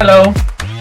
Hello,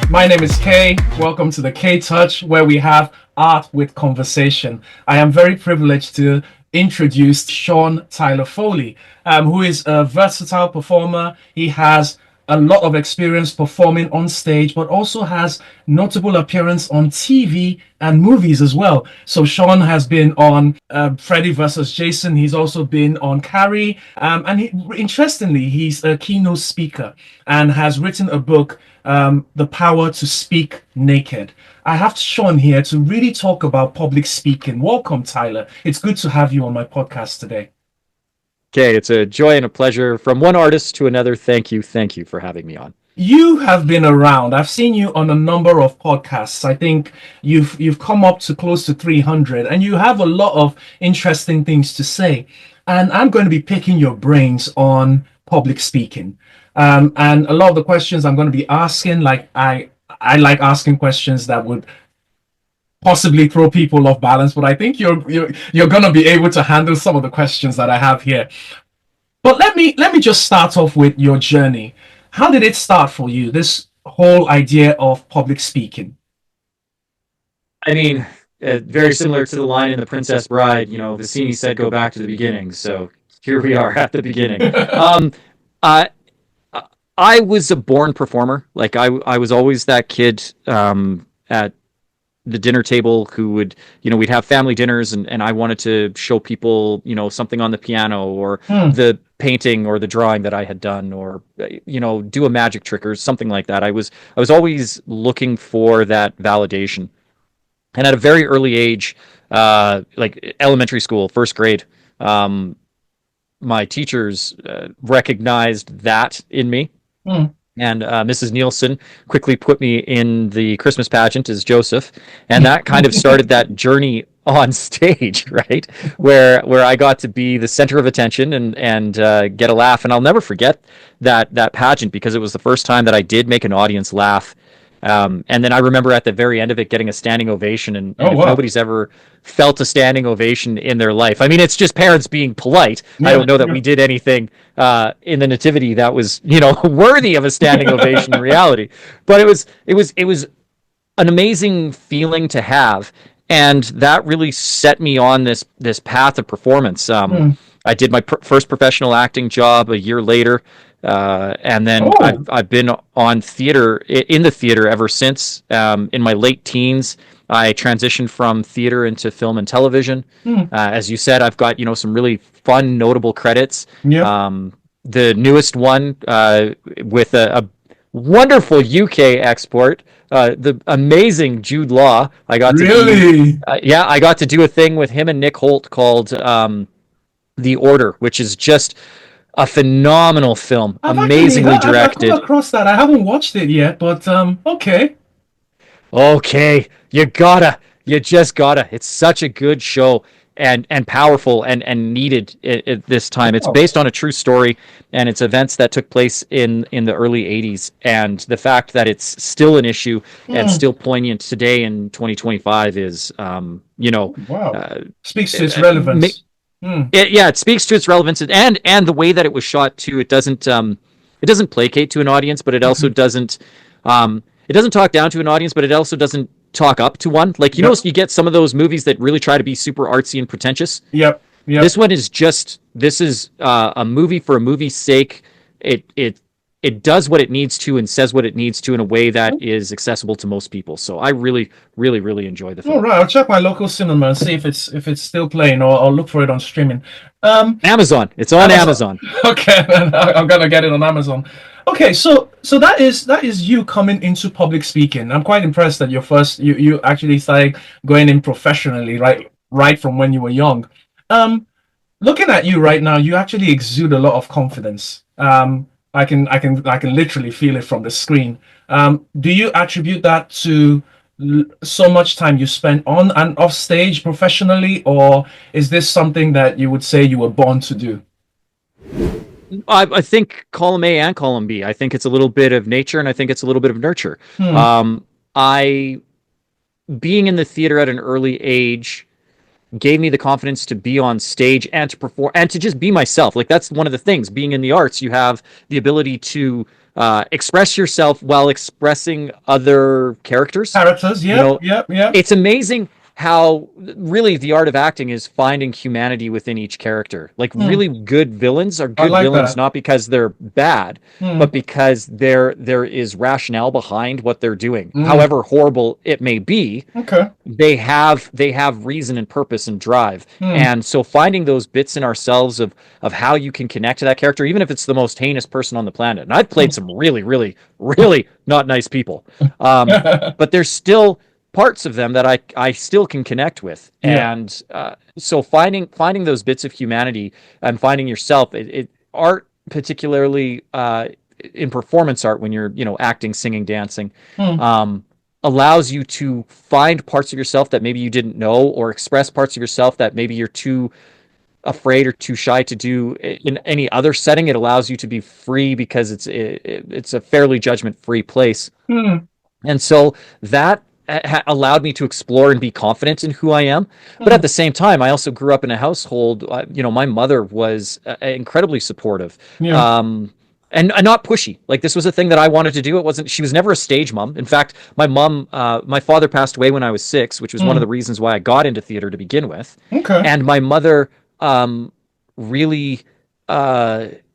my name is Kay. Welcome to the K Touch, where we have art with conversation. I am very privileged to introduce Sean Tyler Foley, who is a versatile performer. He has a lot of experience performing on stage, but also has notable appearance on TV and movies as well. So Sean has been on Freddy versus Jason. He's also been on Carrie, and interestingly, he's a keynote speaker and has written a book, The Power to Speak Naked. I have Sean here to really talk about public speaking. Welcome, Tyler. It's good to have you on my podcast today. Okay, it's a joy and a pleasure from one artist to another. Thank you for having me on. You have been around. I've seen you on a number of podcasts. I think you've come up to close to 300, and you have a lot of interesting things to say. And I'm going to be picking your brains on public speaking. And a lot of the questions I'm going to be asking, like I like asking questions that would possibly throw people off balance, but I think you're going to be able to handle some of the questions that I have here. But let me just start off with your journey. How did it start for you, this whole idea of public speaking? I mean, very similar to the line in The Princess Bride, Vicini said, go back to the beginning. So here we are at the beginning. I, I was a born performer. Like I was always that kid at the dinner table who would, we'd have family dinners and I wanted to show people, something on the piano or the painting or the drawing that I had done or, do a magic trick or something like that. I was always looking for that validation. And at a very early age, like elementary school, first grade, my teachers recognized that in me. And Mrs. Nielsen quickly put me in the Christmas pageant as Joseph, and that kind of started that journey on stage, right? Where I got to be the center of attention and get a laugh. And I'll never forget that pageant because it was the first time that I did make an audience laugh. And then I remember at the very end of it getting a standing ovation, and if nobody's ever felt a standing ovation in their life, I mean, it's just parents being polite. I don't know that we did anything in the nativity that was, worthy of a standing ovation in reality. But it was an amazing feeling to have, and that really set me on this path of performance. I did my first professional acting job a year later. And then I've been on in the theater ever since. In my late teens, I transitioned from theater into film and television. As you said, I've got, some really fun, notable credits. The newest one with a wonderful UK export, the amazing Jude Law. I got to I got to do a thing with him and Nick Holt called The Order, which is just a phenomenal film, amazingly directed. I've come across that. I haven't watched it yet, but okay. Okay, you just gotta. It's such a good show and powerful and needed at this time. It's based on a true story, and it's events that took place in the early 80s. And the fact that it's still an issue and still poignant today in 2025 is, speaks to its relevance. It speaks to its relevance and the way that it was shot too. It doesn't placate to an audience, but it also doesn't talk down to an audience, but it also doesn't talk up to one. Like you get some of those movies that really try to be super artsy and pretentious. Yep. This one is a movie for a movie's sake. It does what it needs to and says what it needs to in a way that is accessible to most people. So I really, really, really enjoy the film. All right, I'll check my local cinema and see if it's still playing, or I'll look for it on streaming. Amazon. It's on Amazon. Okay, I'm gonna get it on Amazon. Okay, so that is you coming into public speaking. I'm quite impressed that you actually started going in professionally, right from when you were young. Looking at you right now, you actually exude a lot of confidence. I can literally feel it from the screen. Do you attribute that to so much time you spent on and off stage professionally, or is this something that you would say you were born to do? I think column A and column B. I think it's a little bit of nature, and I think it's a little bit of nurture. Being in the theater at an early age gave me the confidence to be on stage and to perform and to just be myself. Like that's one of the things. Being in the arts, you have the ability to express yourself while expressing other characters. Characters, You yep, know, yep, yep. it's amazing how really the art of acting is finding humanity within each character. Like really good villains are I good like villains that. not because they're bad, but because there is rationale behind what they're doing. However horrible it may be, Okay. they have reason and purpose and drive. And so finding those bits in ourselves of how you can connect to that character, even if it's the most heinous person on the planet. And I've played some really, really, really not nice people. But there's still parts of them that I still can connect with. Yeah. And so finding those bits of humanity and finding yourself, art particularly in performance art when you're acting, singing, dancing, allows you to find parts of yourself that maybe you didn't know, or express parts of yourself that maybe you're too afraid or too shy to do in any other setting. It allows you to be free because it's a fairly judgment free place. And so that allowed me to explore and be confident in who I am. But at the same time, I also grew up in a household, my mother was incredibly supportive. Yeah. And not pushy. Like this was a thing that I wanted to do. She was never a stage mom. In fact, my father passed away when I was 6, which was one of the reasons why I got into theater to begin with. Okay. And my mother really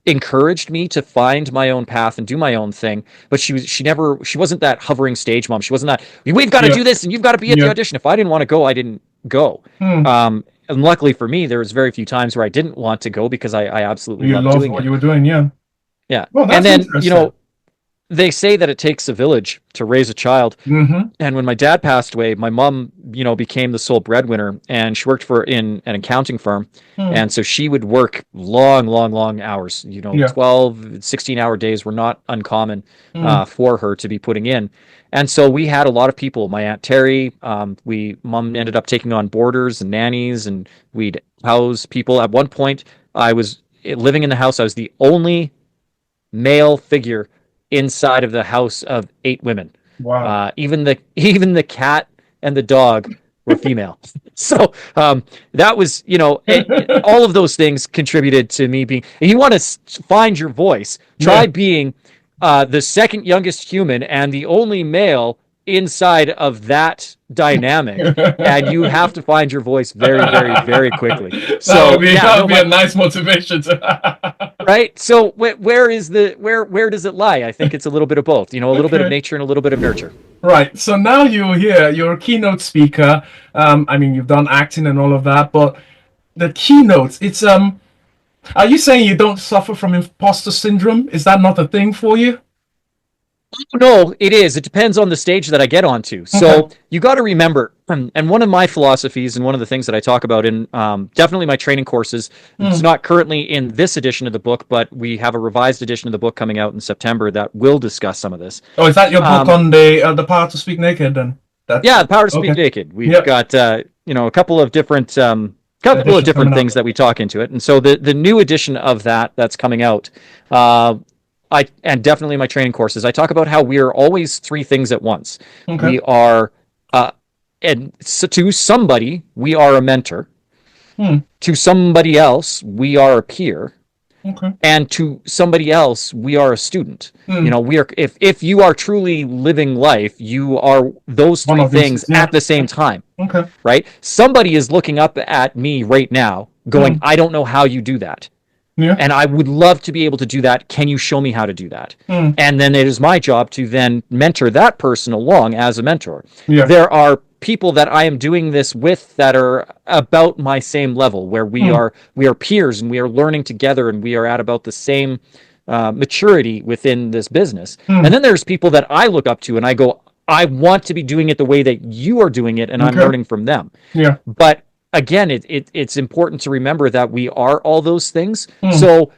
encouraged me to find my own path and do my own thing. But she wasn't that hovering stage mom. She wasn't that, we've got to do this and you've got to be at the audition. If I didn't want to go, I didn't go. And luckily for me, there was very few times where I didn't want to go because I absolutely loved doing what it. you were doing, yeah. Yeah. Well, that's and then, interesting. they say that it takes a village to raise a child. And when my dad passed away, my mom, became the sole breadwinner, and she worked in an accounting firm. And so she would work long hours, 12, 16-hour days were not uncommon for her to be putting in. And so we had a lot of people. My Aunt Terry, mom ended up taking on boarders and nannies, and we'd house people. At one point, I was living in the house. I was the only male figure inside of the house of 8 women. Wow. Even the cat and the dog were female. So that was, all of those things contributed to me being. If you want to find your voice, try being the second youngest human and the only male inside of that dynamic, and you have to find your voice very, very, very quickly. So that would be a nice motivation to right. So where does it lie? I think it's a little bit of both. A little bit of nature and a little bit of nurture. Right. So now you're here. You're a keynote speaker. You've done acting and all of that, but the keynotes. It's Are you saying you don't suffer from imposter syndrome? Is that not a thing for you? No, it is. It depends on the stage that I get onto. So you got to remember, and one of my philosophies and one of the things that I talk about in definitely my training courses, it's not currently in this edition of the book, but we have a revised edition of the book coming out in September that will discuss some of this. Oh, is that your book on the power to speak naked then? Yeah, the power to speak naked. We've got a couple of different things that we talk into it. And so the new edition of that's coming out, and definitely my training courses, I talk about how we are always 3 things at once. We are, and so to somebody, we are a mentor. To somebody else, we are a peer. And to somebody else, we are a student. We are. If you are truly living life, you are those 3 things at the same time. Right? Somebody is looking up at me right now, going, "I don't know how you do that." And I would love to be able to do that. Can you show me how to do that? And then it is my job to then mentor that person along as a mentor. There are people that I am doing this with that are about my same level, where we are peers and we are learning together and we are at about the same maturity within this business. And then there's people that I look up to and I go, I want to be doing it the way that you are doing it, and I'm learning from them. But again, it's important to remember that we are all those things. So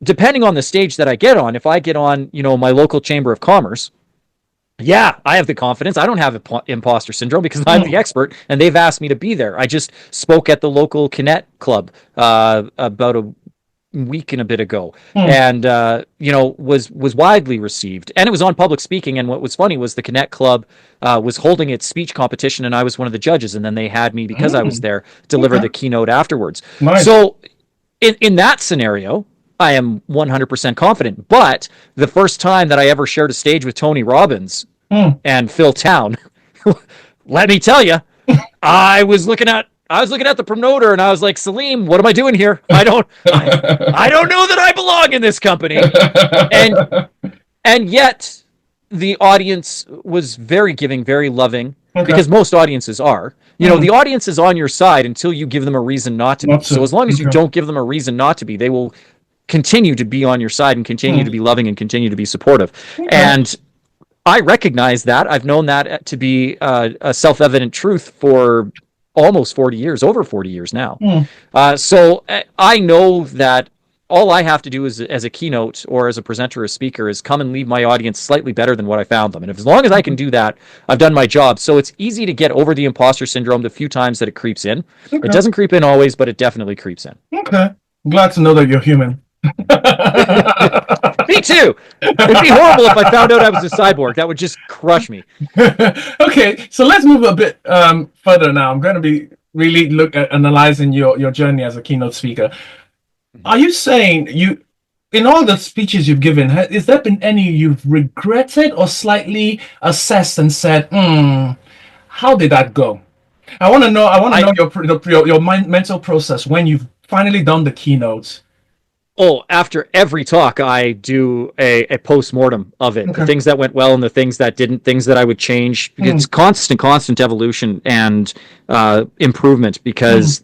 depending on the stage that I get on, if I get on, my local chamber of commerce, I have the confidence. I don't have imposter syndrome because I'm the expert and they've asked me to be there. I just spoke at the local Kinet club about week and a bit ago, Hmm. and was widely received, and it was on public speaking. And what was funny was the Connect Club was holding its speech competition, and I was one of the judges, and then they had me, because I was Hmm. there, deliver Okay. the keynote afterwards. Nice. So in that scenario, I am 100% confident. But the first time that I ever shared a stage with Tony Robbins Hmm. and Phil Town, let me tell you, I was looking at the promoter, and I was like, Salim, what am I doing here? I don't know that I belong in this company. And yet the audience was very giving, very loving, Okay. because most audiences are. Hmm. The audience is on your side until you give them a reason not to Not be. So to. as long as you Okay. don't give them a reason not to be, they will continue to be on your side and continue Hmm. to be loving and continue to be supportive. Okay. And I recognize that. I've known that to be a self-evident truth for almost 40 years, over 40 years now. Hmm. So I know that all I have to do as a keynote or as a presenter or speaker is come and leave my audience slightly better than what I found them. And as long as I can do that, I've done my job. So it's easy to get over the imposter syndrome the few times that it creeps in. It Okay. doesn't creep in always, but it definitely creeps in. Okay. Glad to know that you're human. Me too. It'd be horrible if I found out I was a cyborg. That would just crush me. Okay, so let's move a bit further now. I'm going to be really look at analyzing your journey as a keynote speaker. Are you saying in all the speeches you've given, has there been any you've regretted or slightly assessed and said, how did that go? I want to know. I want to know your mental process when you've finally done the keynotes. Oh, after every talk, I do a post-mortem of it. The Okay. things that went well and the things that didn't, things that I would change. It's constant evolution and improvement, because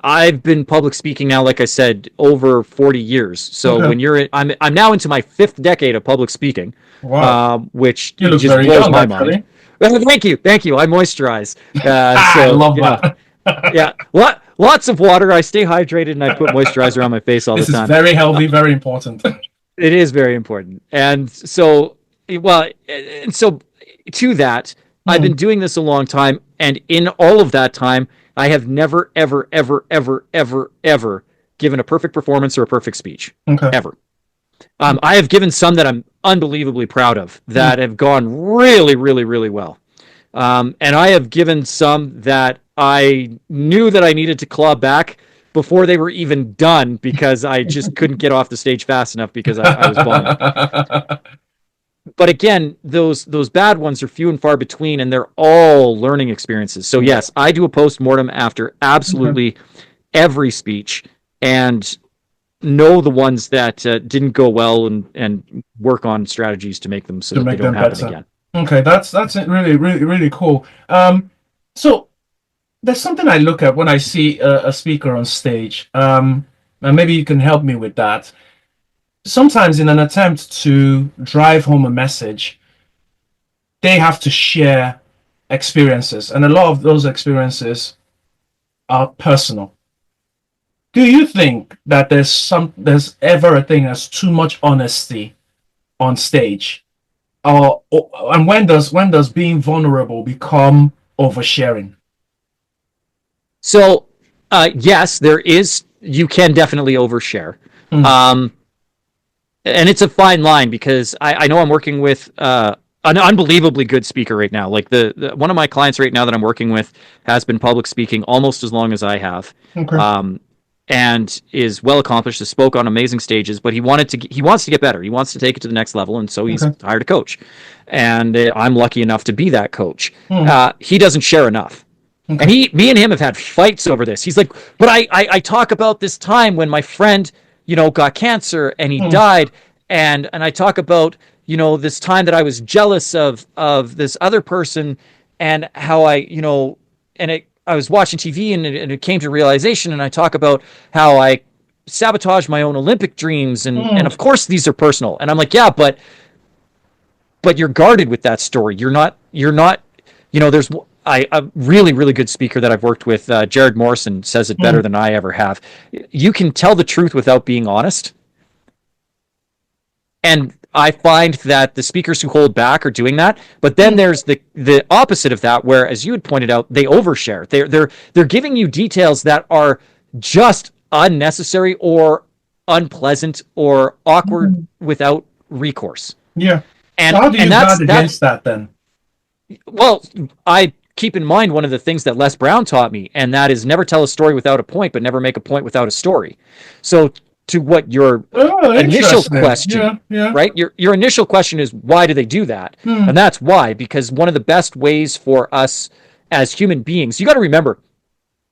I've been public speaking now, like I said, over 40 years. So Okay. when I'm now into my 5th decade of public speaking, Wow. which You look just very blows young, my mind. actually. Well, thank you. I moisturize. I So love that. yeah, lots of water. I stay hydrated, and I put moisturizer on my face all the This is time. very healthy, very important. It is very important. And so, to that, I've been doing this a long time, and in all of that time, I have never, ever, ever, ever, ever, ever given a perfect performance or a perfect speech, Okay. ever. I have given some that I'm unbelievably proud of, that have gone really, really, really well. And I have given some that I knew that I needed to claw back before they were even done, because I just couldn't get off the stage fast enough, because I was bombing. But again, those bad ones are few and far between, and they're all learning experiences. So yes, I do a post-mortem after absolutely every speech, and know the ones that didn't go well, and work on strategies to make them so To that they make don't them happen better. again. Okay, that's really, really, really cool. So there's something I look at when I see a speaker on stage, and maybe you can help me with that. Sometimes, in an attempt to drive home a message, they have to share experiences, and a lot of those experiences are personal. Do you think that there's ever a thing as too much honesty on stage, and when does being vulnerable become oversharing? So, yes, there is. You can definitely overshare, Mm. And it's a fine line, because I know I'm working with an unbelievably good speaker right now. Like one of my clients right now that I'm working with has been public speaking almost as long as I have, Okay. and is well accomplished. Has spoke on amazing stages, but he wants to get better. He wants to take it to the next level, and so he's Okay. hired a coach, and I'm lucky enough to be that coach. Mm. He doesn't share enough. Okay. And me and him have had fights over this. He's like, but I talk about this time when my friend, got cancer and he died. And I talk about, this time that I was jealous of this other person, and how I was watching TV, and it came to realization. And I talk about how I sabotaged my own Olympic dreams. And of course these are personal. And I'm like, yeah, but you're guarded with that story. You're not, there's a really, really good speaker that I've worked with, Jared Morrison, says it better than I ever have. You can tell the truth without being honest. And I find that the speakers who hold back are doing that. But then there's the opposite of that, where, as you had pointed out, they overshare. They're giving you details that are just unnecessary, or unpleasant or awkward Mm. without recourse. Yeah. So And how do you and that's guard that. against that then? Well, I keep in mind one of the things that Les Brown taught me, and that is never tell a story without a point, but never make a point without a story. So, to what your Oh, initial interesting. question, Yeah, yeah. right? Your initial question is why do they do that? Hmm. And that's why, because one of the best ways for us as human beings, you got to remember,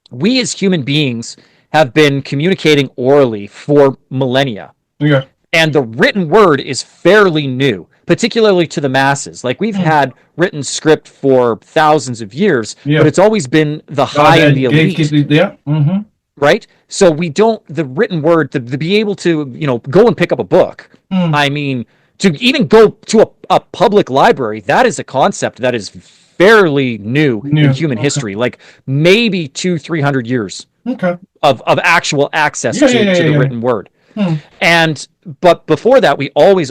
we as human beings have been communicating orally for millennia. Yeah. And the written word is fairly new, particularly to the masses. Like we've Hmm. had written script for thousands of years, but Yeah. it's always been the high and the God, elite, gatekeep. Yeah. Mm-hmm. right? So we don't, the written word, to be able to, go and pick up a book. Hmm. I mean, to even go to a public library, that is a concept that is fairly new in New. human Okay. history, like maybe 200-300 years Okay. of actual access Yeah, yeah, to yeah, the yeah. written word. Hmm. And but before that, we always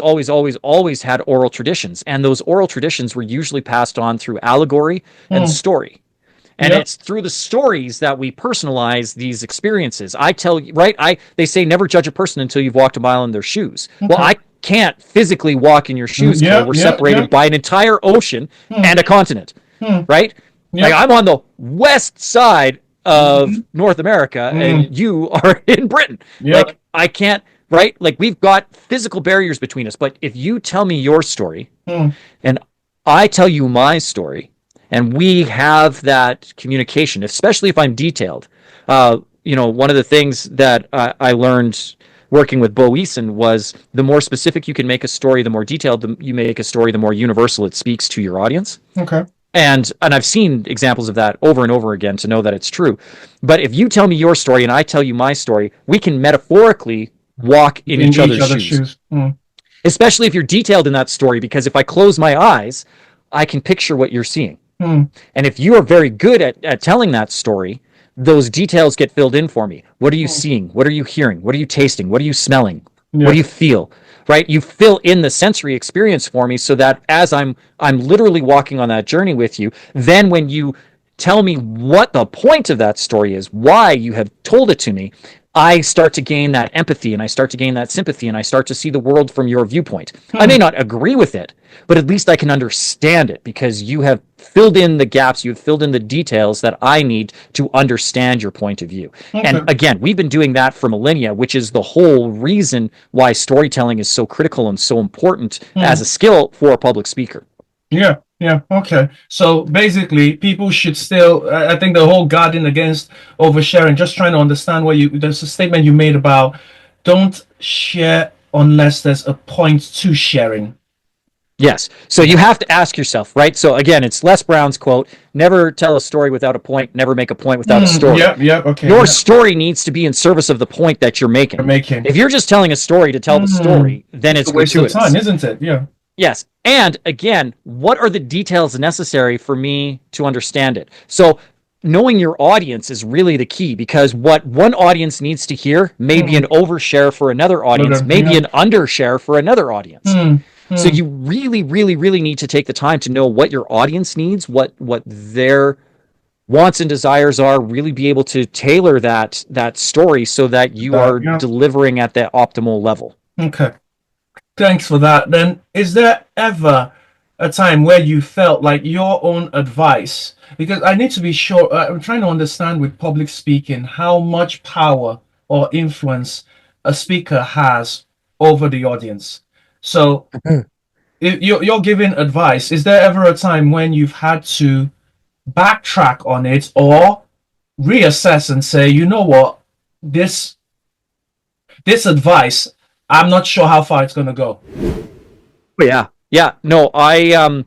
had oral traditions, and those oral traditions were usually passed on through allegory and Hmm. story. And Yeah. it's through the stories that we personalize these experiences. I tell you, right? They say never judge a person until you've walked a mile in their shoes. Well, Okay. I can't physically walk in your shoes, Kay. Yeah, We're yeah, yeah. separated by an entire ocean Hmm. and a continent, Hmm. right? Like Yeah. I'm on the west side of Mm-hmm. North America Mm. and you are in Britain. Yeah. Like I can't, right? Like we've got physical barriers between us. But if you tell me your story Hmm. and I tell you my story and we have that communication, especially if I'm detailed, one of the things that I learned working with Bo Eason was the more specific you can make a story, the more detailed you make a story, the more universal it speaks to your audience. Okay. And I've seen examples of that over and over again to know that it's true. But if you tell me your story and I tell you my story, we can metaphorically walk in In each each other's other's shoes, shoes. Hmm. especially if you're detailed in that story, because if I close my eyes, I can picture what you're seeing. Hmm. And if you are very good at telling that story, those details get filled in for me. What are you seeing? What are you hearing? What are you tasting? What are you smelling? What Yeah. do you feel? Right? You fill in the sensory experience for me so that as I'm literally walking on that journey with you, then when you tell me what the point of that story is, why you have told it to me, I start to gain that empathy and I start to gain that sympathy and I start to see the world from your viewpoint. I may not agree with it, but at least I can understand it because you have filled in the gaps, you've filled in the details that I need to understand your point of view. Okay. And again, we've been doing that for millennia, which is the whole reason why storytelling is so critical and so important as a skill for a public speaker. Yeah, yeah, okay. So basically, people should still, I think the whole guarding against oversharing, just trying to understand there's a statement you made about don't share unless there's a point to sharing. Yes. So you have to ask yourself, right? So again, it's Les Brown's quote, never tell a story without a point, never make a point without a story. Yep, yep, okay. Your Yep. story needs to be in service of the point that you're making. If you're just telling a story to tell the story, then it's a waste of gratuitous. time, isn't it? Yeah. Yes. And again, what are the details necessary for me to understand it? So knowing your audience is really the key because what one audience needs to hear may be an overshare for another audience, maybe an undershare for another audience. So you really, really, really need to take the time to know what your audience needs, what their wants and desires are, really be able to tailor that story so that you are delivering at that optimal level. Okay. Thanks for that. Then, is there ever a time where you felt like your own advice? Because I need to be sure, I'm trying to understand with public speaking how much power or influence a speaker has over the audience. So, if you're giving advice, is there ever a time when you've had to backtrack on it or reassess and say, you know what, this advice, I'm not sure how far it's going to go? Yeah. No, I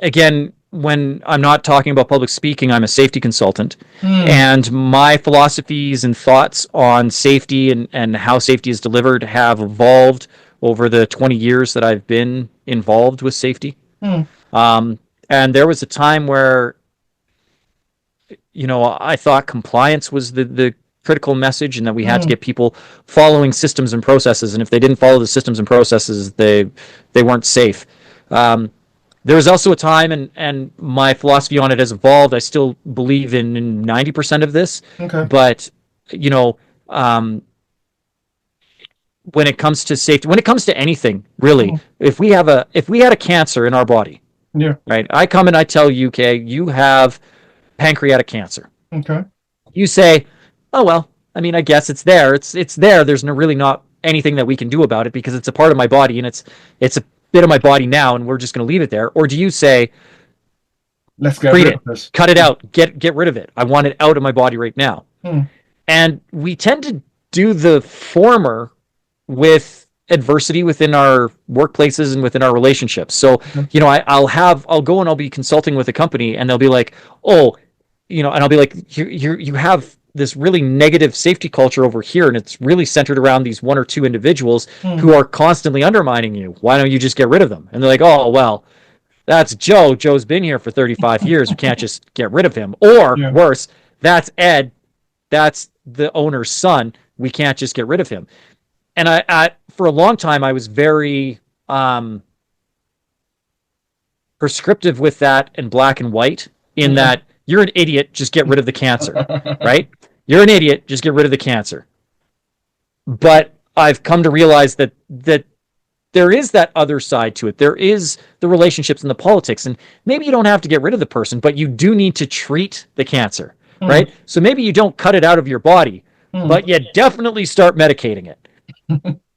again, when I'm not talking about public speaking, I'm a safety consultant, and my philosophies and thoughts on safety and how safety is delivered have evolved over the 20 years that I've been involved with safety. And there was a time where, I thought compliance was the critical message and that we had to get people following systems and processes. And if they didn't follow the systems and processes, they weren't safe. There was also a time, and my philosophy on it has evolved. I still believe in 90% of this, Okay. but when it comes to safety, when it comes to anything, really. Mm. If we had a cancer in our body, Yeah. right? I come and I tell you, okay, you have pancreatic cancer. Okay. You say, oh well, I mean, I guess it's there. It's there. There's really not anything that we can do about it because it's a part of my body and it's a bit of my body now, and we're just going to leave it there? Or do you say, let's get treat rid it, of this. cut it out, get rid of it. I want it out of my body right now. And we tend to do the former with adversity within our workplaces and within our relationships. So, you know, I'll go and I'll be consulting with a company and they'll be like, oh, you know, and I'll be like, you have this really negative safety culture over here, and it's really centered around these one or two individuals who are constantly undermining you. Why don't you just get rid of them? And they're like, oh, well, that's Joe. Joe's been here for 35 years. We can't just get rid of him. Or worse, that's Ed. That's the owner's son. We can't just get rid of him. And I for a long time, I was very prescriptive with that in black and white, in that you're an idiot, just get rid of the cancer, right? You're an idiot, just get rid of the cancer. But I've come to realize that there is that other side to it. There is the relationships and the politics. And maybe you don't have to get rid of the person, but you do need to treat the cancer, right? So maybe you don't cut it out of your body, but you definitely start medicating it.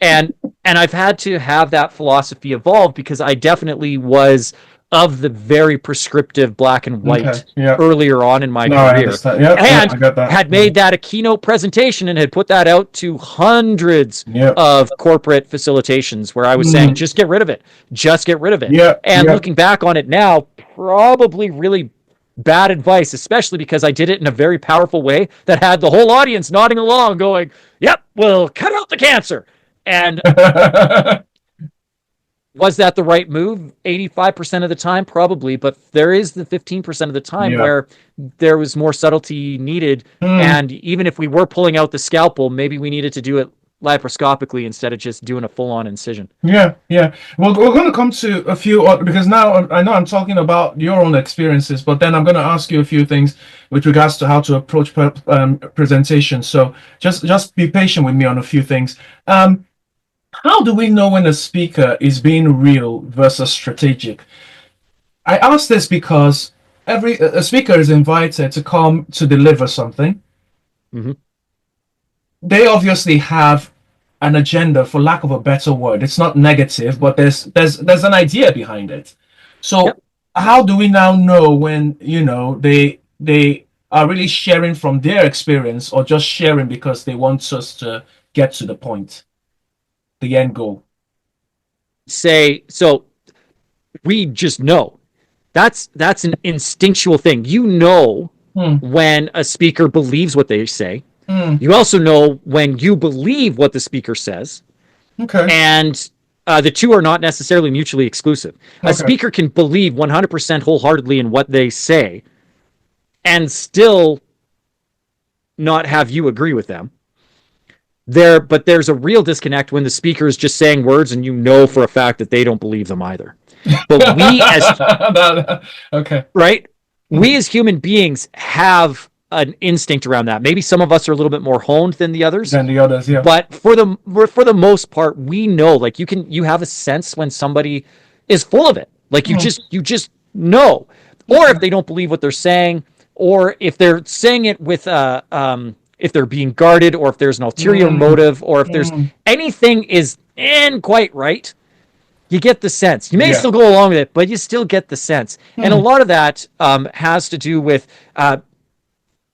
and I've had to have that philosophy evolve because I definitely was of the very prescriptive black and white earlier on in my career. And had made that a keynote presentation and had put that out to hundreds of corporate facilitations where I was saying, just get rid of it. Just get rid of it. And looking back on it now, probably really bad advice, especially because I did it in a very powerful way that had the whole audience nodding along going, yep, we'll cut out the cancer. And was that the right move? 85% of the time, probably, but there is the 15% of the time where there was more subtlety needed. And even if we were pulling out the scalpel, maybe we needed to do it laparoscopically instead of just doing a full-on incision. Well, we're going to come to a few, because now I know I'm talking about your own experiences, but then I'm going to ask you a few things with regards to how to approach presentation. So just be patient with me on a few things. How do we know when a speaker is being real versus strategic? I ask this because a speaker is invited to come to deliver something. They obviously have an agenda, for lack of a better word. It's not negative, but there's an idea behind it. So how do we now know when, you know, they are really sharing from their experience or just sharing because they want us to get to the point, the end goal? So we just know. That's an instinctual thing. You know when a speaker believes what they say. You also know when you believe what the speaker says. And the two are not necessarily mutually exclusive. A speaker can believe 100% wholeheartedly in what they say and still not have you agree with them. But there's a real disconnect when the speaker is just saying words and you know for a fact that they don't believe them either. But we as right? We as human beings have an instinct around that. Maybe some of us are a little bit more honed than the others. But for the most part, we know, like you have a sense when somebody is full of it. Like you just know. Or if they don't believe what they're saying, or if they're saying it with if they're being guarded, or if there's an ulterior motive, or if there's anything isn't quite right, you get the sense. You may still go along with it, but you still get the sense. And a lot of that has to do with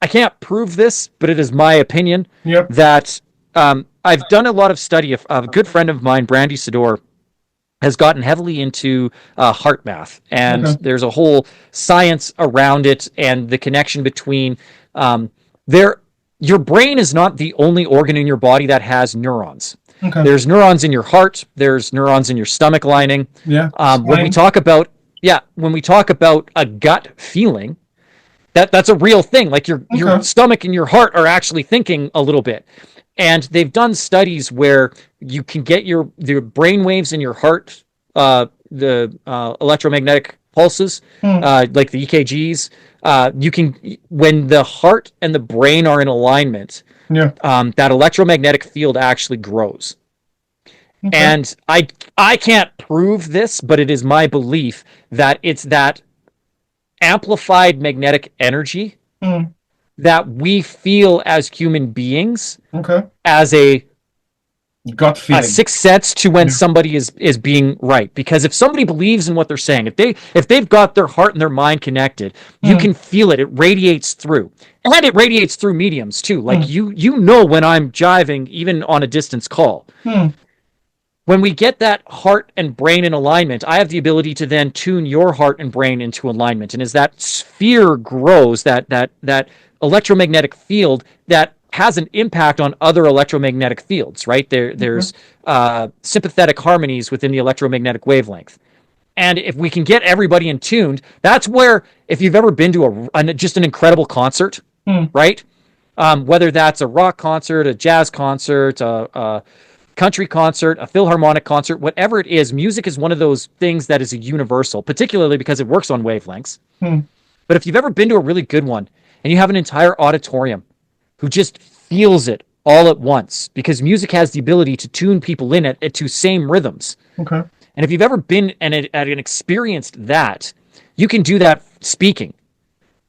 I can't prove this, but it is my opinion that I've done a lot of study. A good friend of mine, Brandy Sador, has gotten heavily into heart math, and there's a whole science around it and the connection between your brain is not the only organ in your body that has neurons. There's neurons in your heart. There's neurons in your stomach lining. When we talk about a gut feeling, that's a real thing. Like your stomach and your heart are actually thinking a little bit. And they've done studies where you can get the brain waves in your heart, the electromagnetic pulses, like the EKGs. You can, when the heart and the brain are in alignment, that electromagnetic field actually grows. Okay. And I can't prove this, but it is my belief that it's that amplified magnetic energy Mm. that we feel as human beings Okay. as Gut a feeling. sixth sense to when Yeah. somebody is being right. Because if somebody believes in what they're saying, if they've got their heart and their mind connected, you Mm. can feel it. It radiates through. And it radiates through mediums too. Like Mm. you know when I'm jiving, even on a distance call. Mm. When we get that heart and brain in alignment, I have the ability to then tune your heart and brain into alignment. And as that sphere grows, that electromagnetic field that has an impact on other electromagnetic fields, right? Okay. There's sympathetic harmonies within the electromagnetic wavelength. And if we can get everybody in tuned, that's where, if you've ever been to just an incredible concert, Mm. right? Whether that's a rock concert, a jazz concert, a country concert, a philharmonic concert, whatever it is, music is one of those things that is a universal, particularly because it works on wavelengths. Mm. But if you've ever been to a really good one and you have an entire auditorium who just feels it all at once, because music has the ability to tune people in at to same rhythms. Okay. And if you've ever been and experienced that, you can do that speaking.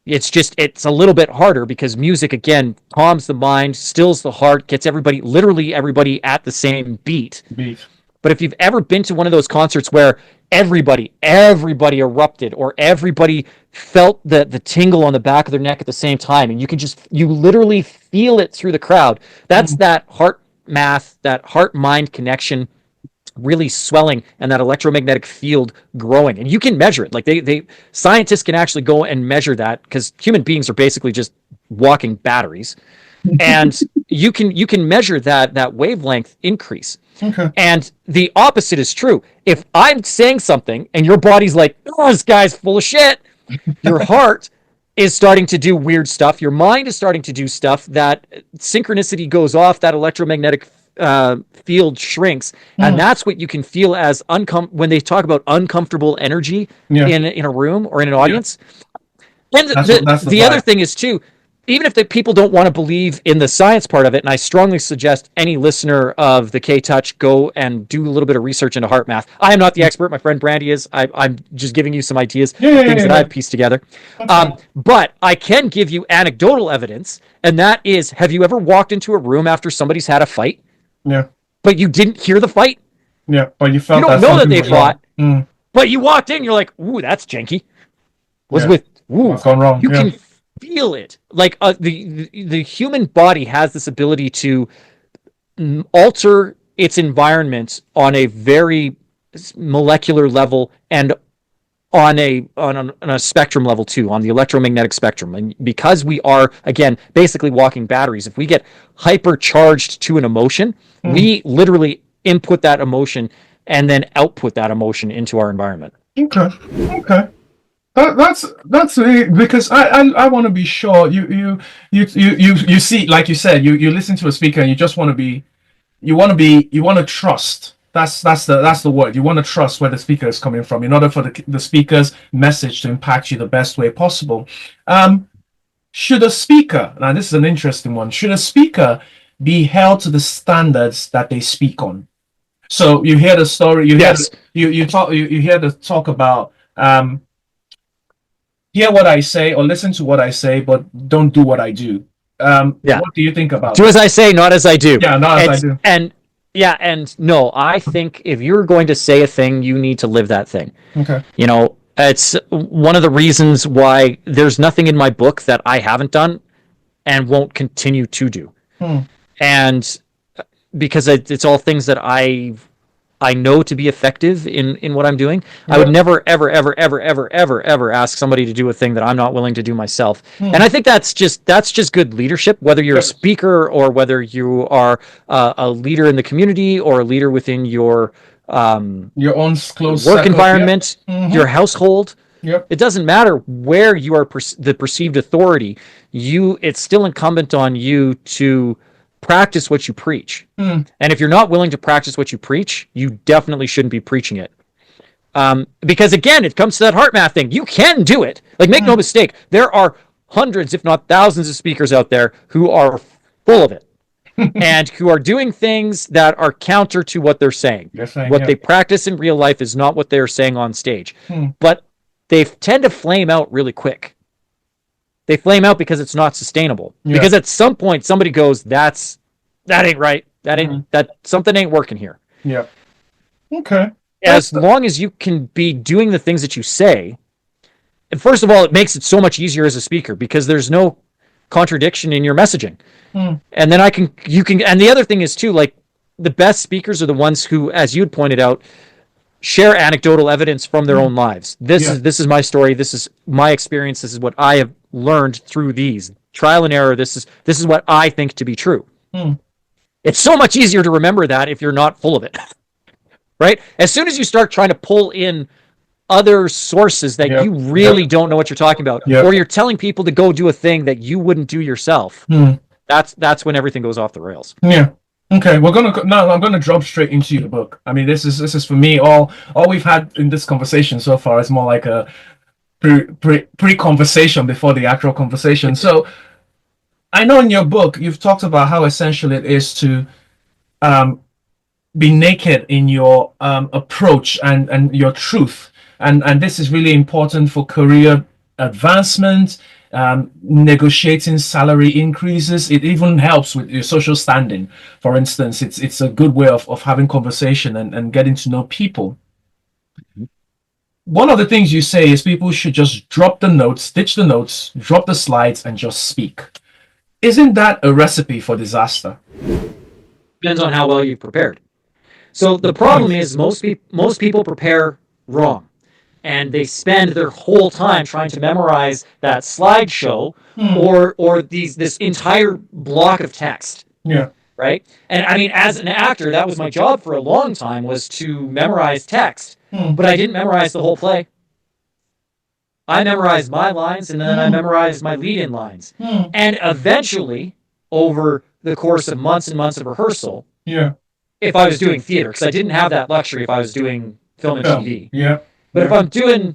It's a little bit harder because music, again, calms the mind, stills the heart, gets literally everybody at the same beat. Beef. But if you've ever been to one of those concerts where everybody erupted, or everybody felt the tingle on the back of their neck at the same time, and you literally feel it through the crowd, that's Mm. that heart mind connection really swelling, and that electromagnetic field growing. And you can measure it. Like they scientists can actually go and measure that, because human beings are basically just walking batteries. And you can measure that wavelength increase. Okay. And the opposite is true. If I'm saying something and your body's like, oh, this guy's full of shit, your heart is starting to do weird stuff. Your mind is starting to do stuff. That synchronicity goes off. That electromagnetic field shrinks, and Mm. that's what you can feel as when they talk about uncomfortable energy Yeah. in a room or in an Yeah. audience. And That's the the other vibe. thing is too, even if the people don't want to believe in the science part of it, and I strongly suggest any listener of the K Touch go and do a little bit of research into heart math. I am not the expert. My friend Brandy is. I'm just giving you some ideas, Yeah. Yeah. things Yeah. that Yeah. I've pieced together. Okay. But I can give you anecdotal evidence, and that is, have you ever walked into a room after somebody's had a fight, Yeah. but you didn't hear the fight? Yeah. But you You felt don't that know that something they was wrong. fought, Mm. but you walked in, you're like, ooh, that's janky. Yeah. Ooh, What's gone wrong? you Yeah. can feel it. Like the human body has this ability to alter its environment on a very molecular level, and on a spectrum level too, on the electromagnetic spectrum. And because we are, again, basically walking batteries, if we get hypercharged to an emotion, Mm. we literally input that emotion and then output that emotion into our environment. Okay. Okay. That's it, because I want to be sure you see, like you said, you listen to a speaker and you just want to be, you want to trust. That's the word. You want to trust where the speaker is coming from in order for the speaker's message to impact you the best way possible. Should a speaker, now this is an interesting one, should a speaker be held to the standards that they speak on? So you hear the story, Yes. you hear the talk about hear what I say or listen to what I say, but don't do what I do. Yeah. What do you think about Do that? as I say, not as I do. Yeah, not as I do. And yeah, and no, I think if you're going to say a thing, you need to live that thing. Okay. You know, it's one of the reasons why there's nothing in my book that I haven't done and won't continue to do. Hmm. And because it's all things that I know to be effective in what I'm doing. I would never, ever, ever, ever, ever, ever, ever ask somebody to do a thing that I'm not willing to do myself. And I think that's just good leadership, whether you're a speaker or whether you are a leader in the community or a leader within your own close work circle, environment, yeah. your household. Yep. It doesn't matter where you are the perceived authority. It's still incumbent on you to practice what you preach. And if you're not willing to practice what you preach, you definitely shouldn't be preaching it. Because again, it comes to that heart math thing. You can do it. Like, make no mistake, there are hundreds, if not thousands, of speakers out there who are full of it. and who are doing things that are counter to what they're saying. What they practice in real life is not what they're saying on stage. But they tend to flame out really quick. They flame out because it's not sustainable. Because at some point somebody goes, that ain't right. That something ain't working here. Yeah. Okay. As long as you can be doing the things that you say, and first of all, it makes it so much easier as a speaker because there's no contradiction in your messaging. And then you can, and the other thing is too, like the best speakers are the ones who, as you'd pointed out, share anecdotal evidence from their own lives. This is my story. This is my experience. This is what I have learned through these trial and error. This is what I think to be true. It's so much easier to remember that if you're not full of it, right? As soon as you start trying to pull in other sources that you really don't know what you're talking about, or you're telling people to go do a thing that you wouldn't do yourself, that's when everything goes off the rails. Yeah. Okay, I'm gonna jump straight into the book. I mean, this is for me, all we've had in this conversation so far is more like a pre-conversation before the actual conversation. So I know in your book you've talked about how essential it is to be naked in your approach and your truth, and this is really important for career advancement, negotiating salary increases. It even helps with your social standing. For instance, it's a good way of having conversation and getting to know people. One of the things you say is people should just drop the notes, ditch the notes, drop the slides, and just speak. Isn't that a recipe for disaster? Depends on how well you've prepared. So the problem is most people prepare wrong. And they spend their whole time trying to memorize that slideshow or this entire block of text. Yeah. Right? And I mean, as an actor, that was my job for a long time, was to memorize text. But I didn't memorize the whole play. I memorized my lines, and then I memorized my lead-in lines. And eventually, over the course of months and months of rehearsal, if I was doing theater, because I didn't have that luxury if I was doing film and TV. But if I'm doing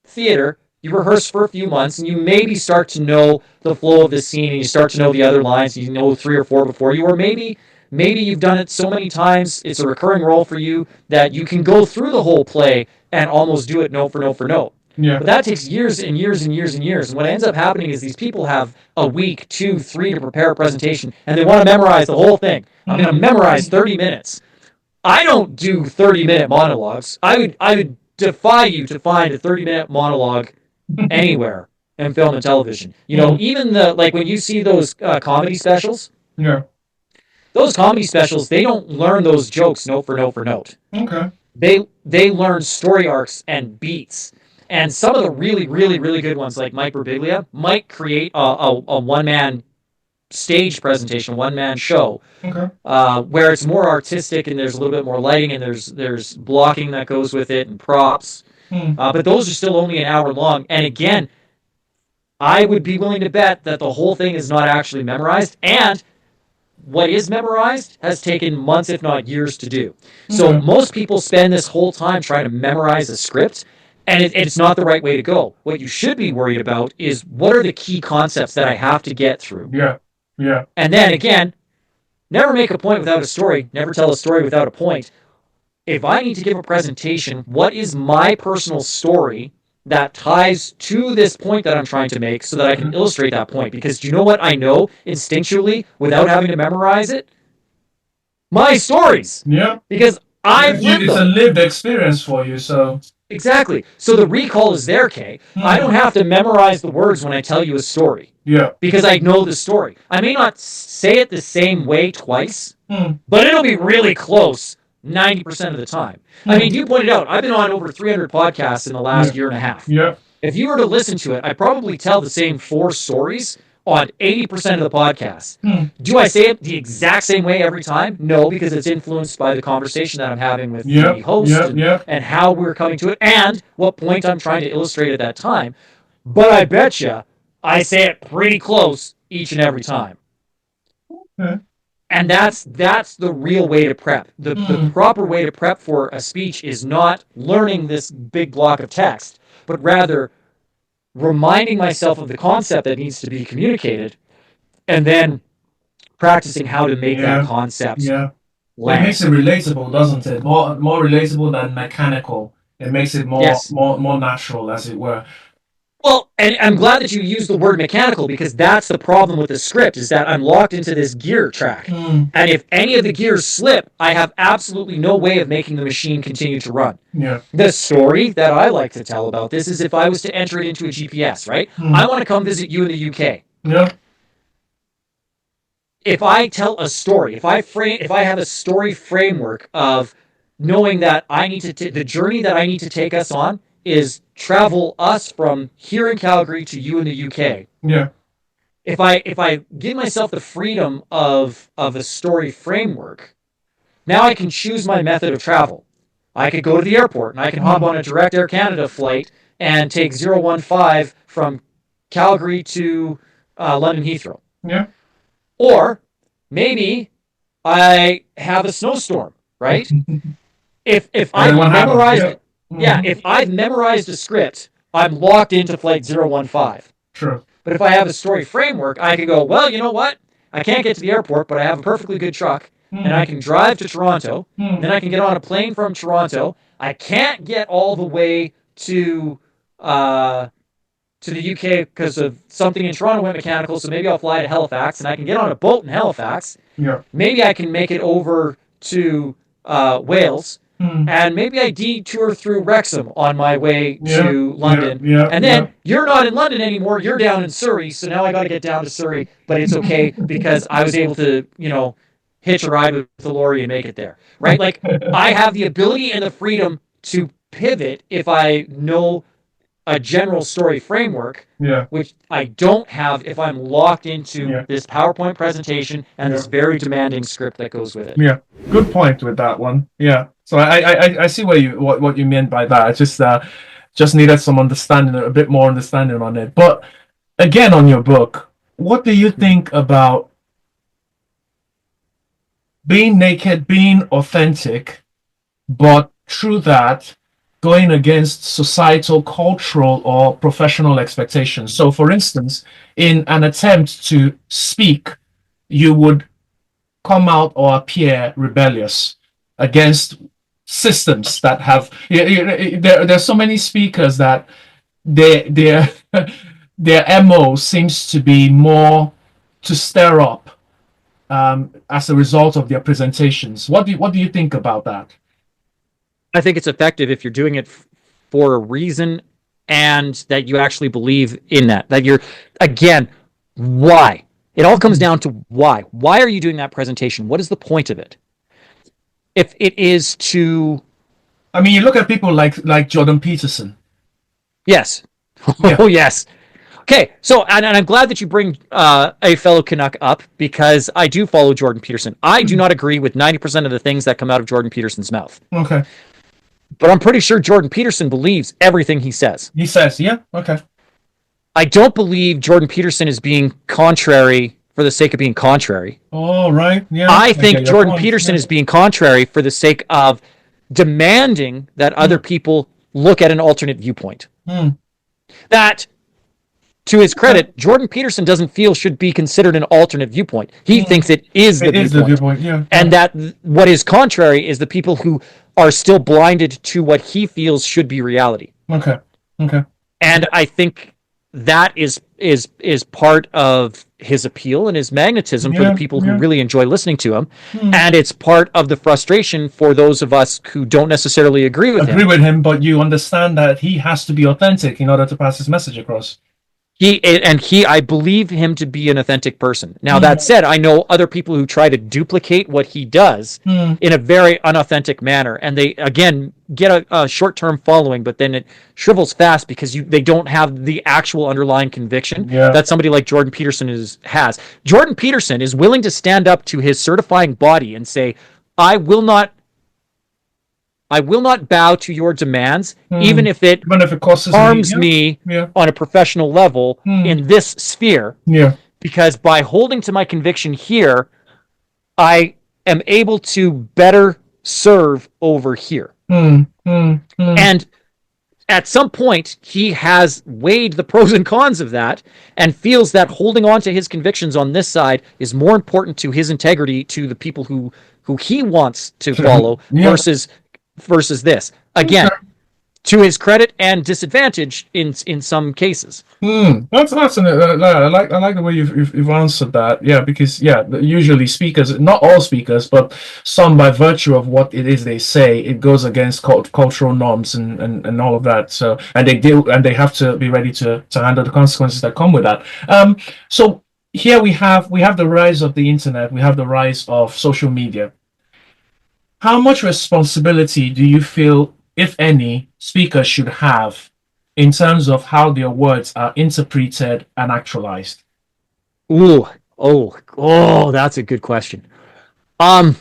theater, you rehearse for a few months, and you maybe start to know the flow of the scene, and you start to know the other lines, and you know 3 or 4 before you, or maybe you've done it so many times, it's a recurring role for you, that you can go through the whole play and almost do it note for note for note. But that takes years and years and years and years. And what ends up happening is these people have a week, 2, 3 to prepare a presentation, and they want to memorize the whole thing. I'm going to memorize 30 minutes. I don't do 30-minute monologues. I would defy you to find a 30-minute monologue anywhere in film and television. You know, even when you see those comedy specials, those comedy specials, they don't learn those jokes note for note for note. Okay. They learn story arcs and beats. And some of the really, really, really good ones, like Mike Birbiglia, might create a one-man stage presentation, one-man show, where it's more artistic and there's a little bit more lighting and there's blocking that goes with it and props. But those are still only an hour long. And again, I would be willing to bet that the whole thing is not actually memorized, and what is memorized has taken months, if not years, to do. So most people spend this whole time trying to memorize a script, and it's not the right way to go. What you should be worried about is, what are the key concepts that I have to get through? And then again, never make a point without a story. Never tell a story without a point. If I need to give a presentation, what is my personal story that ties to this point that I'm trying to make so that I can illustrate that point? Because do you know what I know instinctually without having to memorize it? My stories. Because I've lived them. It's a lived experience for you, so... Exactly. So the recall is there, Kay. I don't have to memorize the words when I tell you a story. Because I know the story. I may not say it the same way twice, but it'll be really close 90% of the time. I mean, you pointed out, I've been on over 300 podcasts in the last year and a half. If you were to listen to it, I probably tell the same 4 stories on 80% of the podcast. Do I say it the exact same way every time? No, because it's influenced by the conversation that I'm having with the host and how we're coming to it and what point I'm trying to illustrate at that time. But I bet you I say it pretty close each and every time. And that's the real way to prep. The proper way to prep for a speech is not learning this big block of text, but rather reminding myself of the concept that needs to be communicated, and then practicing how to make that Yeah. concept Yeah. It land. makes it relatable, doesn't it? More relatable than mechanical. It makes it Yes. more natural, as it were. Well, and I'm glad that you used the word mechanical, because that's the problem with the script, is that I'm locked into this gear track. Mm. And if any of the gears slip, I have absolutely no way of making the machine continue to run. Yeah. The story that I like to tell about this is if I was to enter it into a GPS, right? I want to come visit you in the UK. Yeah. If I tell a story, if I have a story framework of knowing that I need to the journey that I need to take us on is travel us from here in Calgary to you in the UK. Yeah. If I give myself the freedom of a story framework, now I can choose my method of travel. I could go to the airport and I can hop on a direct Air Canada flight and take 015 from Calgary to London Heathrow. Yeah. Or maybe I have a snowstorm, right? If I've memorized it, yeah, if I've memorized a script, I'm locked into flight 015. True. But if I have a story framework, I can go, well, you know what? I can't get to the airport, but I have a perfectly good truck, and I can drive to Toronto. Then I can get on a plane from Toronto. I can't get all the way to the UK because of something in Toronto went mechanical, so maybe I'll fly to Halifax, and I can get on a boat in Halifax. Yeah. Maybe I can make it over to Wales, and maybe I detour through Wrexham on my way to London. And then you're not in London anymore, you're down in Surrey, so now I got to get down to Surrey, but it's okay because I was able to, hitch a ride with the lorry and make it there, right? Like, I have the ability and the freedom to pivot if I know a general story framework, which I don't have if I'm locked into this PowerPoint presentation and this very demanding script that goes with it. Yeah, good point with that one. Yeah, so I see what you meant by that. I just needed some understanding, a bit more understanding on it. But again, on your book, what do you think about being naked, being authentic, but through that going against societal, cultural, or professional expectations? So, for instance, in an attempt to speak, you would come out or appear rebellious against systems that have. There's so many speakers that their MO seems to be more to stir up as a result of their presentations. What do you think about that? I think it's effective if you're doing it for a reason and that you actually believe in that. That you're, again, why? It all comes down to why. Why are you doing that presentation? What is the point of it? If it is to... I mean, you look at people like Jordan Peterson. Yes. Oh, yes. Okay, so, and I'm glad that you bring a fellow Canuck up, because I do follow Jordan Peterson. I do not agree with 90% of the things that come out of Jordan Peterson's mouth. Okay. But I'm pretty sure Jordan Peterson believes everything he says. He says, yeah, okay. I don't believe Jordan Peterson is being contrary for the sake of being contrary. Oh, right, yeah. I think Jordan Peterson is being contrary for the sake of demanding that other people look at an alternate viewpoint. That, to his credit, Jordan Peterson doesn't feel should be considered an alternate viewpoint. He thinks it is the viewpoint. Yeah. And that what is contrary is the people who are still blinded to what he feels should be reality. Okay. And I think that is part of his appeal and his magnetism for the people who really enjoy listening to him. And it's part of the frustration for those of us who don't necessarily agree with him. But you understand that he has to be authentic in order to pass his message across. I believe him to be an authentic person. Now, that said, I know other people who try to duplicate what he does in a very unauthentic manner, and they, again, get a short-term following, but then it shrivels fast because they don't have the actual underlying conviction that somebody like Jordan Peterson has. Jordan Peterson is willing to stand up to his certifying body and say, I will not bow to your demands, even if it harms me on a professional level in this sphere. Because by holding to my conviction here, I am able to better serve over here. And at some point, he has weighed the pros and cons of that and feels that holding on to his convictions on this side is more important to his integrity, to the people who he wants to follow, Yeah. versus this. Again, to his credit and disadvantage in some cases. That's I like the way you've answered that. Yeah, because usually speakers, not all speakers, but some, by virtue of what it is they say, it goes against cultural norms and all of that. So and they have to be ready to handle the consequences that come with that. So here we have the rise of the internet, we have the rise of social media. How much responsibility do you feel, if any, speakers should have in terms of how their words are interpreted and actualized? That's a good question. I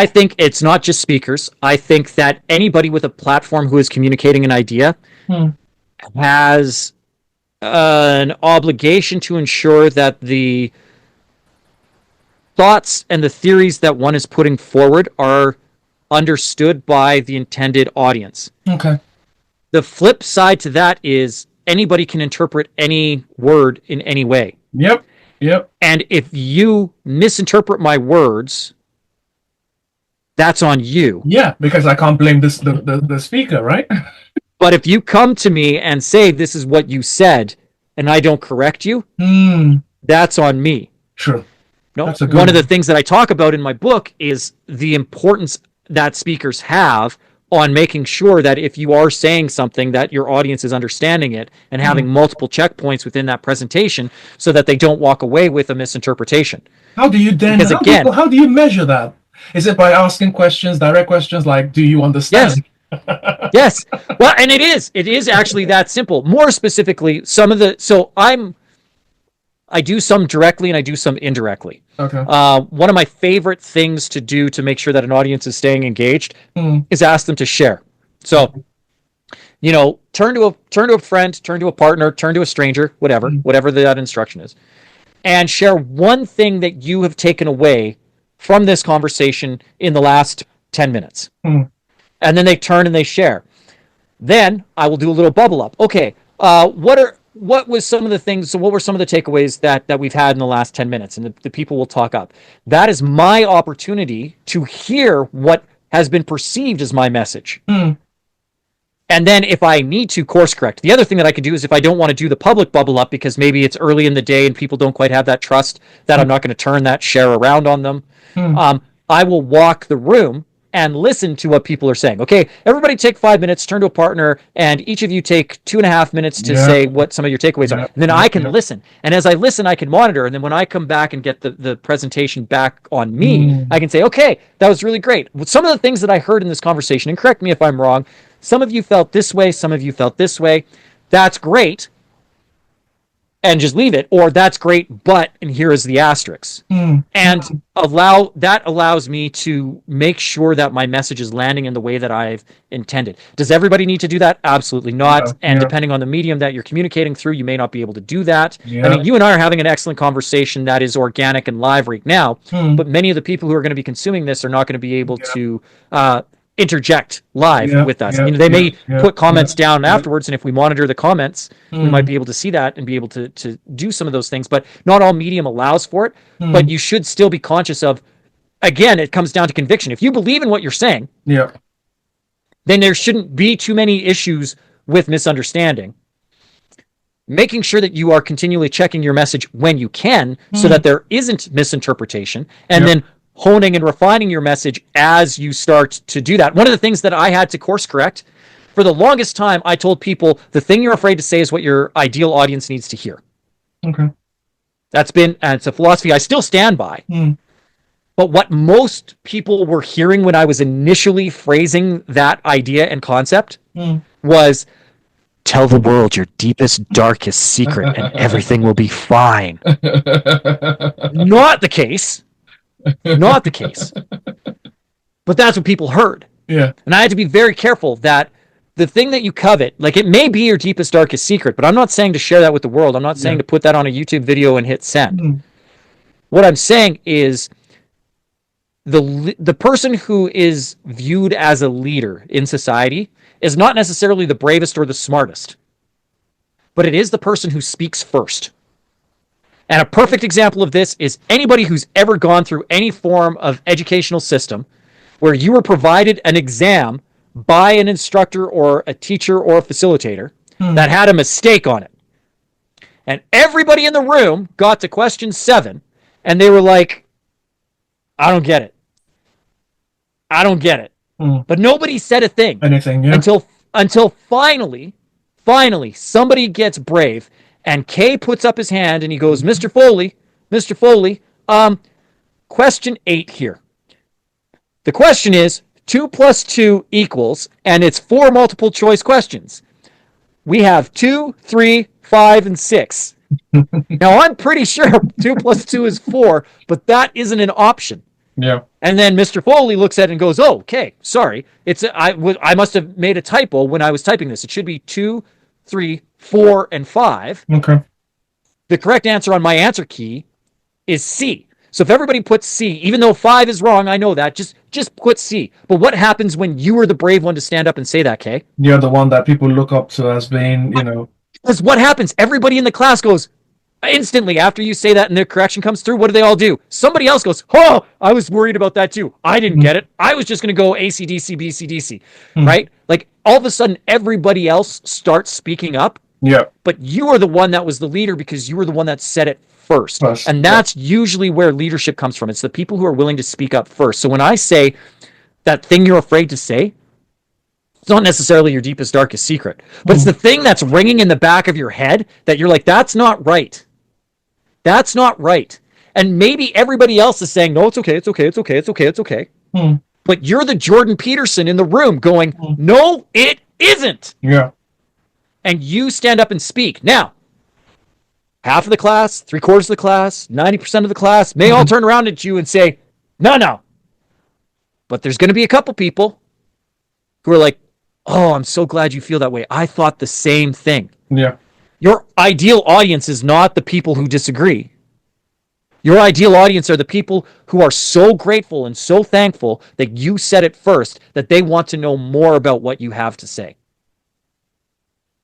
think it's not just speakers. I think that anybody with a platform who is communicating an idea has an obligation to ensure that the thoughts and the theories that one is putting forward are understood by the intended audience. Okay. The flip side to that is anybody can interpret any word in any way. Yep. And if you misinterpret my words, that's on you. Yeah, because I can't blame the speaker, right? But if you come to me and say this is what you said and I don't correct you, that's on me. True. No, one of the things that I talk about in my book is the importance that speakers have on making sure that if you are saying something, that your audience is understanding it and having multiple checkpoints within that presentation so that they don't walk away with a misinterpretation. How do you then? How do you measure that? Is it by asking questions, direct questions like, "Do you understand?" Yes. Yes. Well, and it is actually that simple. More specifically, I do some directly and I do some indirectly. Okay. One of my favorite things to do to make sure that an audience is staying engaged is ask them to share. So, turn to a friend, turn to a partner, turn to a stranger, whatever that instruction is, and share one thing that you have taken away from this conversation in the last 10 minutes. And then they turn and they share. Then I will do a little bubble up. Okay, what were some of the takeaways that we've had in the last 10 minutes? And the people will talk up. That is my opportunity to hear what has been perceived as my message. And then if I need to course correct, the other thing that I could do is if I don't want to do the public bubble up because maybe it's early in the day and people don't quite have that trust that I'm not going to turn that share around on them, I will walk the room and listen to what people are saying. Okay, everybody take 5 minutes, turn to a partner, and each of you take 2.5 minutes to say what some of your takeaways are. And then I can listen. And as I listen, I can monitor. And then when I come back and get the presentation back on me, I can say, okay, that was really great. Some of the things that I heard in this conversation, and correct me if I'm wrong, some of you felt this way, some of you felt this way. That's great. And just leave it, or that's great, but, and here is the asterisk. And allows me to make sure that my message is landing in the way that I've intended. Does everybody need to do that? Absolutely not. And depending on the medium that you're communicating through, you may not be able to do that. I mean, you and I are having an excellent conversation that is organic and live right now, but many of the people who are going to be consuming this are not going to be able to interject live with us. They may put comments down afterwards, and if we monitor the comments, we might be able to see that and be able to do some of those things. But not all medium allows for it. But you should still be conscious of, again, it comes down to conviction. If you believe in what you're saying, then there shouldn't be too many issues with misunderstanding. Making sure that you are continually checking your message when you can so that there isn't misinterpretation, and then honing and refining your message as you start to do that. One of the things that I had to course correct, for the longest time, I told people the thing you're afraid to say is what your ideal audience needs to hear. Okay. It's a philosophy I still stand by. But what most people were hearing when I was initially phrasing that idea and concept was, tell the world your deepest, darkest secret and everything will be fine. Not the case. Not the case. But that's what people heard. And I had to be very careful that the thing that you covet, like, it may be your deepest, darkest secret, but I'm not saying to share that with the world. I'm not saying to put that on a YouTube video and hit send. What I'm saying is, the person who is viewed as a leader in society is not necessarily the bravest or the smartest, but it is the person who speaks first. And a perfect example of this is anybody who's ever gone through any form of educational system where you were provided an exam by an instructor or a teacher or a facilitator that had a mistake on it. And everybody in the room got to question 7, and they were like, I don't get it. I don't get it. But nobody said a thing. Anything, yeah. Until finally, somebody gets brave, and Kay puts up his hand, and he goes, Mr. Foley, question 8 here. The question is 2 plus 2 equals, and it's 4 multiple choice questions. We have 2, 3, 5, and 6. Now, I'm pretty sure 2 plus 2 is 4, but that isn't an option. Yeah. And then Mr. Foley looks at it and goes, oh, okay, sorry. I must have made a typo when I was typing this. It should be 2, 3, 4, and 5. Okay. The correct answer on my answer key is C. So if everybody puts C, even though 5 is wrong, I know that, just put C. But what happens when you are the brave one to stand up and say that, Kay? You're the one that people look up to as being, you know. Because what happens? Everybody in the class goes, instantly after you say that and the correction comes through, what do they all do? Somebody else goes, oh, I was worried about that too. I didn't get it. I was just going to go ACDC, BCDC, right? Like all of a sudden, everybody else starts speaking up. Yeah. But you are the one that was the leader because you were the one that said it first. And that's usually where leadership comes from. It's the people who are willing to speak up first. So when I say that thing you're afraid to say, it's not necessarily your deepest, darkest secret, but it's the thing that's ringing in the back of your head that you're like, that's not right. That's not right. And maybe everybody else is saying, no, it's okay, it's okay, it's okay, it's okay, it's okay. But you're the Jordan Peterson in the room going, no, it isn't. Yeah. And you stand up and speak. Now, half of the class, 3/4 of the class, 90% of the class may all turn around at you and say, no. But there's going to be a couple people who are like, oh, I'm so glad you feel that way. I thought the same thing. Yeah. Your ideal audience is not the people who disagree. Your ideal audience are the people who are so grateful and so thankful that you said it first, that they want to know more about what you have to say.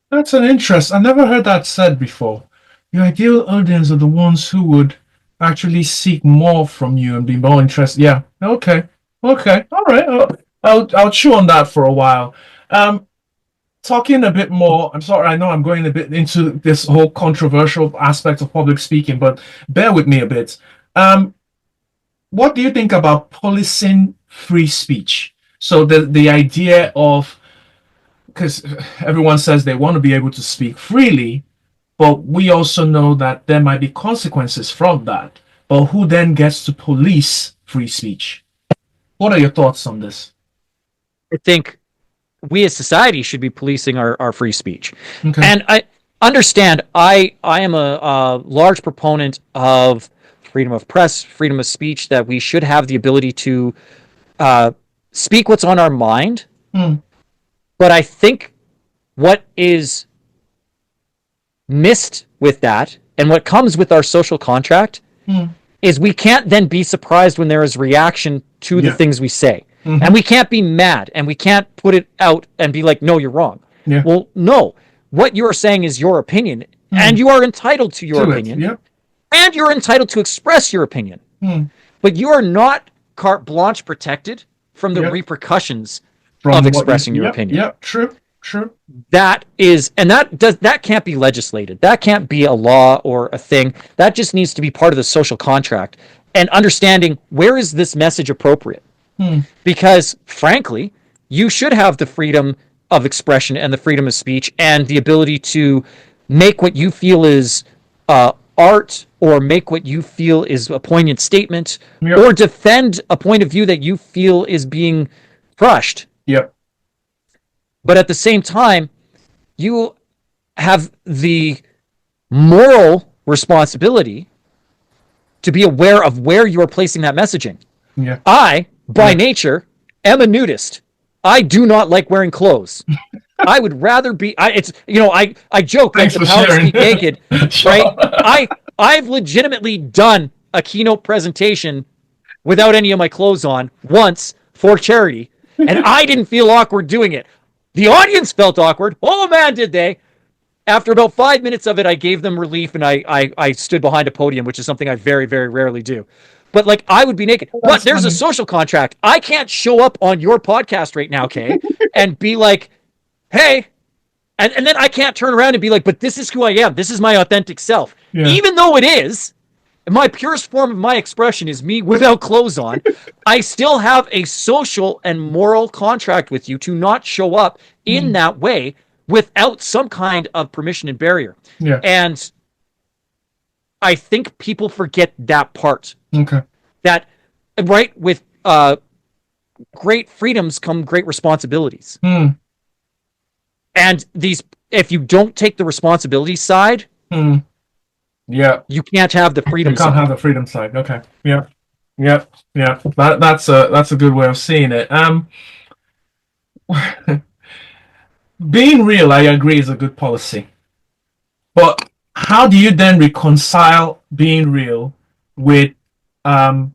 That's an interest. I never heard that said before. Your ideal audience are the ones who would actually seek more from you and be more interested. Yeah. Okay. All right. I'll chew on that for a while. Talking a bit more, I'm sorry, I know I'm going a bit into this whole controversial aspect of public speaking, but bear with me a bit. What do you think about policing free speech? So the idea of, because everyone says they want to be able to speak freely, but we also know that there might be consequences from that. But who then gets to police free speech? What are your thoughts on this? I think we as society should be policing our free speech. Okay. And I understand, I am a large proponent of freedom of press, freedom of speech, that we should have the ability to speak what's on our mind. But I think what is missed with that, and what comes with our social contract, is we can't then be surprised when there is reaction to the things we say. And we can't be mad, and we can't put it out and be like, no, you're wrong. Yeah. Well, no. What you're saying is your opinion, and you are entitled to your opinion, and you're entitled to express your opinion. But you are not carte blanche protected from the repercussions of expressing your opinion. Yeah, true. That is, and that can't be legislated. That can't be a law or a thing. That just needs to be part of the social contract, and understanding where is this message appropriate. Because frankly, you should have the freedom of expression and the freedom of speech and the ability to make what you feel is art, or make what you feel is a poignant statement, or defend a point of view that you feel is being crushed. Yep. But at the same time, you have the moral responsibility to be aware of where you are placing that messaging. Yeah. I, by nature, am a nudist. I do not like wearing clothes. I would rather be. I joke that the power to speak naked, right? I've legitimately done a keynote presentation without any of my clothes on once for charity, and I didn't feel awkward doing it. The audience felt awkward. Oh man, did they? After about 5 minutes of it, I gave them relief, and I stood behind a podium, which is something I very, very rarely do. But like, I would be naked. But there's a social contract. I can't show up on your podcast right now, Kay, and be like, hey, and then I can't turn around and be like, but this is who I am. This is my authentic self. Yeah. Even though it is, my purest form of my expression is me without clothes on, I still have a social and moral contract with you to not show up in that way without some kind of permission and barrier. Yeah. And I think people forget that part. Okay. That, right, with great freedoms come great responsibilities. And these, if you don't take the responsibility side, yeah, you can't have the freedom side. You can't have the freedom side. Okay. Yeah. Yeah. Yeah. That's a good way of seeing it. Being real, I agree, is a good policy. But how do you then reconcile being real with the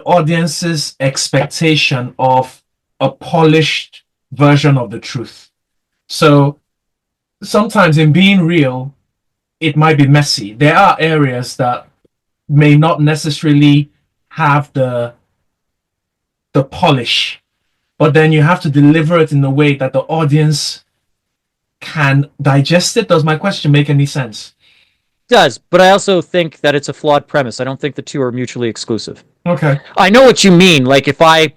audience's expectation of a polished version of the truth? So sometimes in being real, it might be messy. There are areas that may not necessarily have the polish, but then you have to deliver it in a way that the audience can digest it. Does my question make any sense? It does, but I also think that it's a flawed premise. I don't think the two are mutually exclusive. Okay. I know what you mean. Like if I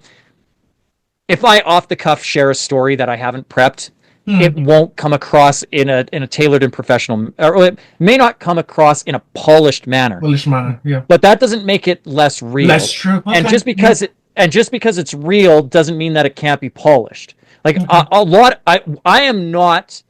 off the cuff share a story that I haven't prepped, it won't come across in a tailored and professional, or it may not come across in a polished manner. Polished manner, yeah. But that doesn't make it less real. Less true. Okay. And just because it's real doesn't mean that it can't be polished. Like I am not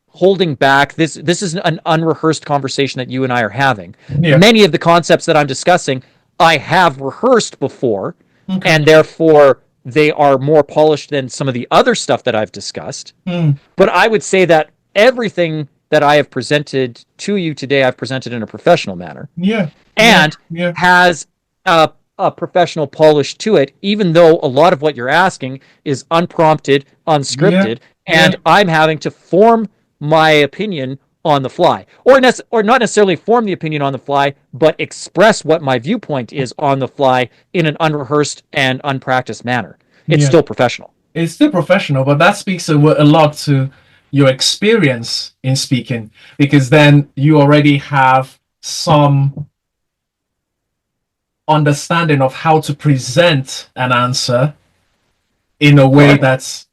holding back. This is an unrehearsed conversation that you and I are having. Yeah. Many of the concepts that I'm discussing, I have rehearsed before, and therefore they are more polished than some of the other stuff that I've discussed. But I would say that everything that I have presented to you today, I've presented in a professional manner. Yeah. And has a professional polish to it, even though a lot of what you're asking is unprompted, unscripted, and I'm having to form my opinion on the fly, or not necessarily form the opinion on the fly, but express what my viewpoint is on the fly in an unrehearsed and unpracticed manner. It's still professional. It's still professional, but that speaks a lot to your experience in speaking, because then you already have some understanding of how to present an answer in a way that's...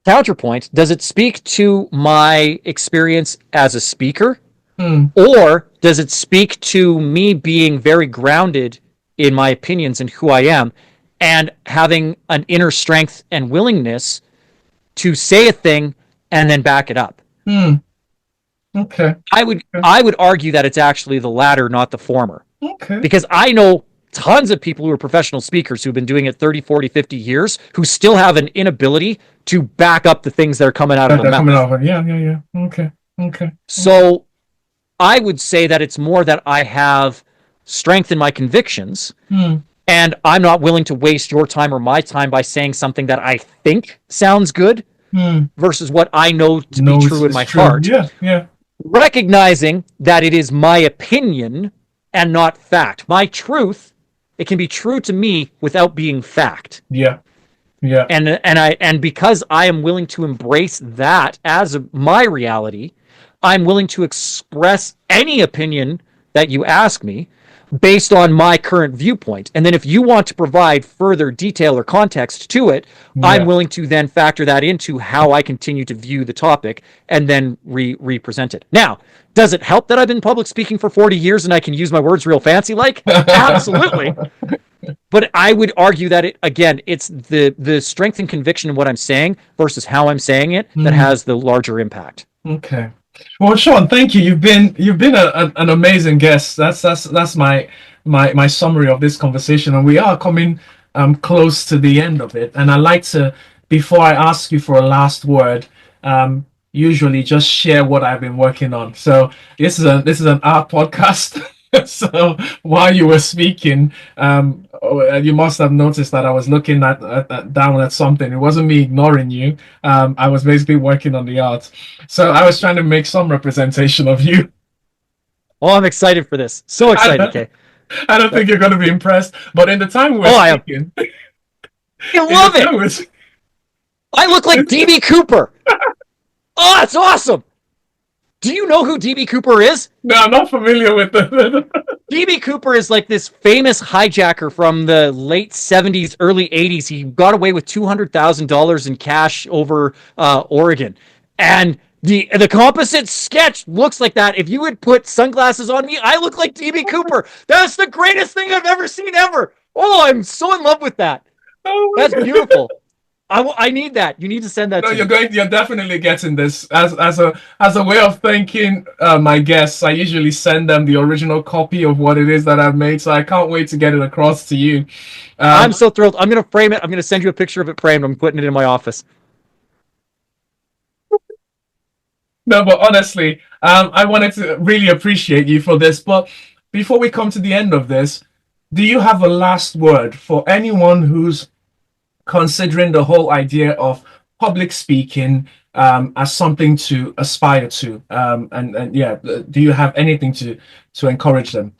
Counterpoint, does it speak to my experience as a speaker, or does it speak to me being very grounded in my opinions and who I am, and having an inner strength and willingness to say a thing and then back it up? Okay. I would argue that it's actually the latter, not the former. Okay. Because I know tons of people who are professional speakers who've been doing it 30, 40, 50 years who still have an inability to back up the things that are coming out of their mouth. Yeah. Okay. So I would say that it's more that I have strength in my convictions, and I'm not willing to waste your time or my time by saying something that I think sounds good versus what I know to be true in my heart. Yeah. Recognizing that it is my opinion and not fact. My truth, it can be true to me without being fact. Yeah. And because I am willing to embrace that as my reality, I'm willing to express any opinion that you ask me based on my current viewpoint. And then if you want to provide further detail or context to it, I'm willing to then factor that into how I continue to view the topic and then represent it. Now, does it help that I've been public speaking for 40 years and I can use my words real fancy like? Absolutely. But I would argue that it's the strength and conviction in what I'm saying versus how I'm saying it that has the larger impact. Okay. Well, Sean, thank you. You've been an amazing guest. That's my summary of this conversation, and we are coming close to the end of it. And I'd like to, before I ask you for a last word, usually just share what I've been working on. So this is an art podcast. So while you were speaking, you must have noticed that I was looking down at something. It wasn't me ignoring you. I was basically working on the art. So I was trying to make some representation of you. Oh, I'm excited for this. So I excited, don't, Kay. I don't think you're going to be impressed. But in the time we were Oh, I am. speaking, I in the love time it. I look like DB Cooper. Oh, that's awesome. Do you know who DB Cooper is? no, I'm not familiar with the. DB Cooper is like this famous hijacker from the late 70s, early 80s. He got away with $200,000 in cash over Oregon. And the composite sketch looks like that. If you would put sunglasses on me, I look like DB Cooper. That's the greatest thing I've ever seen ever. Oh, I'm so in love with that. Oh my That's God. beautiful. I need that. You need to send that No, to me. you're definitely getting this as a way of thanking my guests. I usually send them the original copy of what it is that I've made, so I can't wait to get it across to you. I'm so thrilled. I'm going to frame it. I'm going to send you a picture of it framed. I'm putting it in my office. No, but honestly, I wanted to really appreciate you for this. But before we come to the end of this, do you have a last word for anyone who's considering the whole idea of public speaking as something to aspire to? And yeah, do you have anything to encourage them?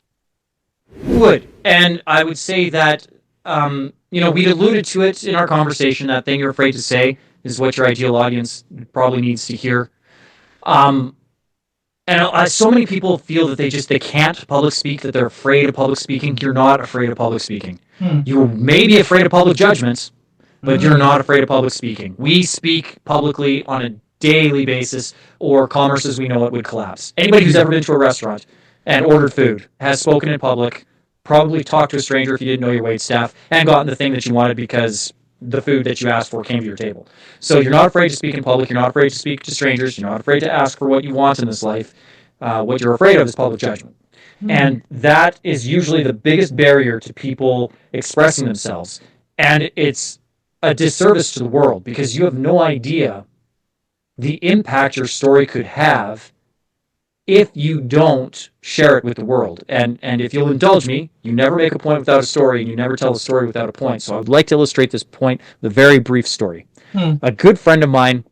Would. And I would say that, we alluded to it in our conversation. That thing you're afraid to say is what your ideal audience probably needs to hear. Um, and so many people feel that they can't public speak, that they're afraid of public speaking. You're not afraid of public speaking. You may be afraid of public judgments, but you're not afraid of public speaking. We speak publicly on a daily basis, or commerce as we know it would collapse. Anybody who's ever been to a restaurant and ordered food has spoken in public, probably talked to a stranger if you didn't know your waitstaff, and gotten the thing that you wanted because the food that you asked for came to your table. So you're not afraid to speak in public. You're not afraid to speak to strangers. You're not afraid to ask for what you want in this life. What you're afraid of is public judgment. And that is usually the biggest barrier to people expressing themselves. And it's a disservice to the world because you have no idea the impact your story could have if you don't share it with the world. And if you'll indulge me, you never make a point without a story, and you never tell a story without a point. So I would like to illustrate this point with a very brief story. A good friend of mine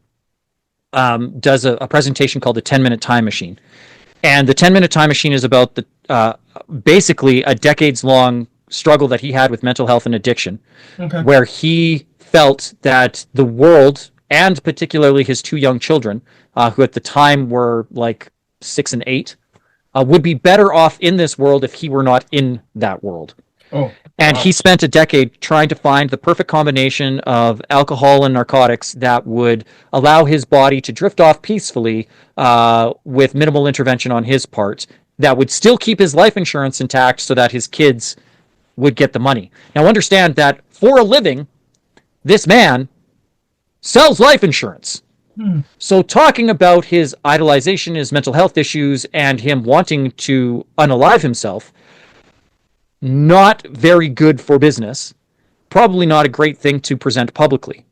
does a presentation called the 10-Minute Time Machine. And the 10-Minute Time Machine is about basically a decades-long struggle that he had with mental health and addiction, where he felt that the world, and particularly his two young children, who at the time were like 6 and 8, would be better off in this world if he were not in that world. And he spent a decade trying to find the perfect combination of alcohol and narcotics that would allow his body to drift off peacefully with minimal intervention on his part, that would still keep his life insurance intact so that his kids would get the money. Now understand that for a living, this man sells life insurance. So talking about his idolization, his mental health issues, and him wanting to unalive himself, not very good for business. Probably not a great thing to present publicly.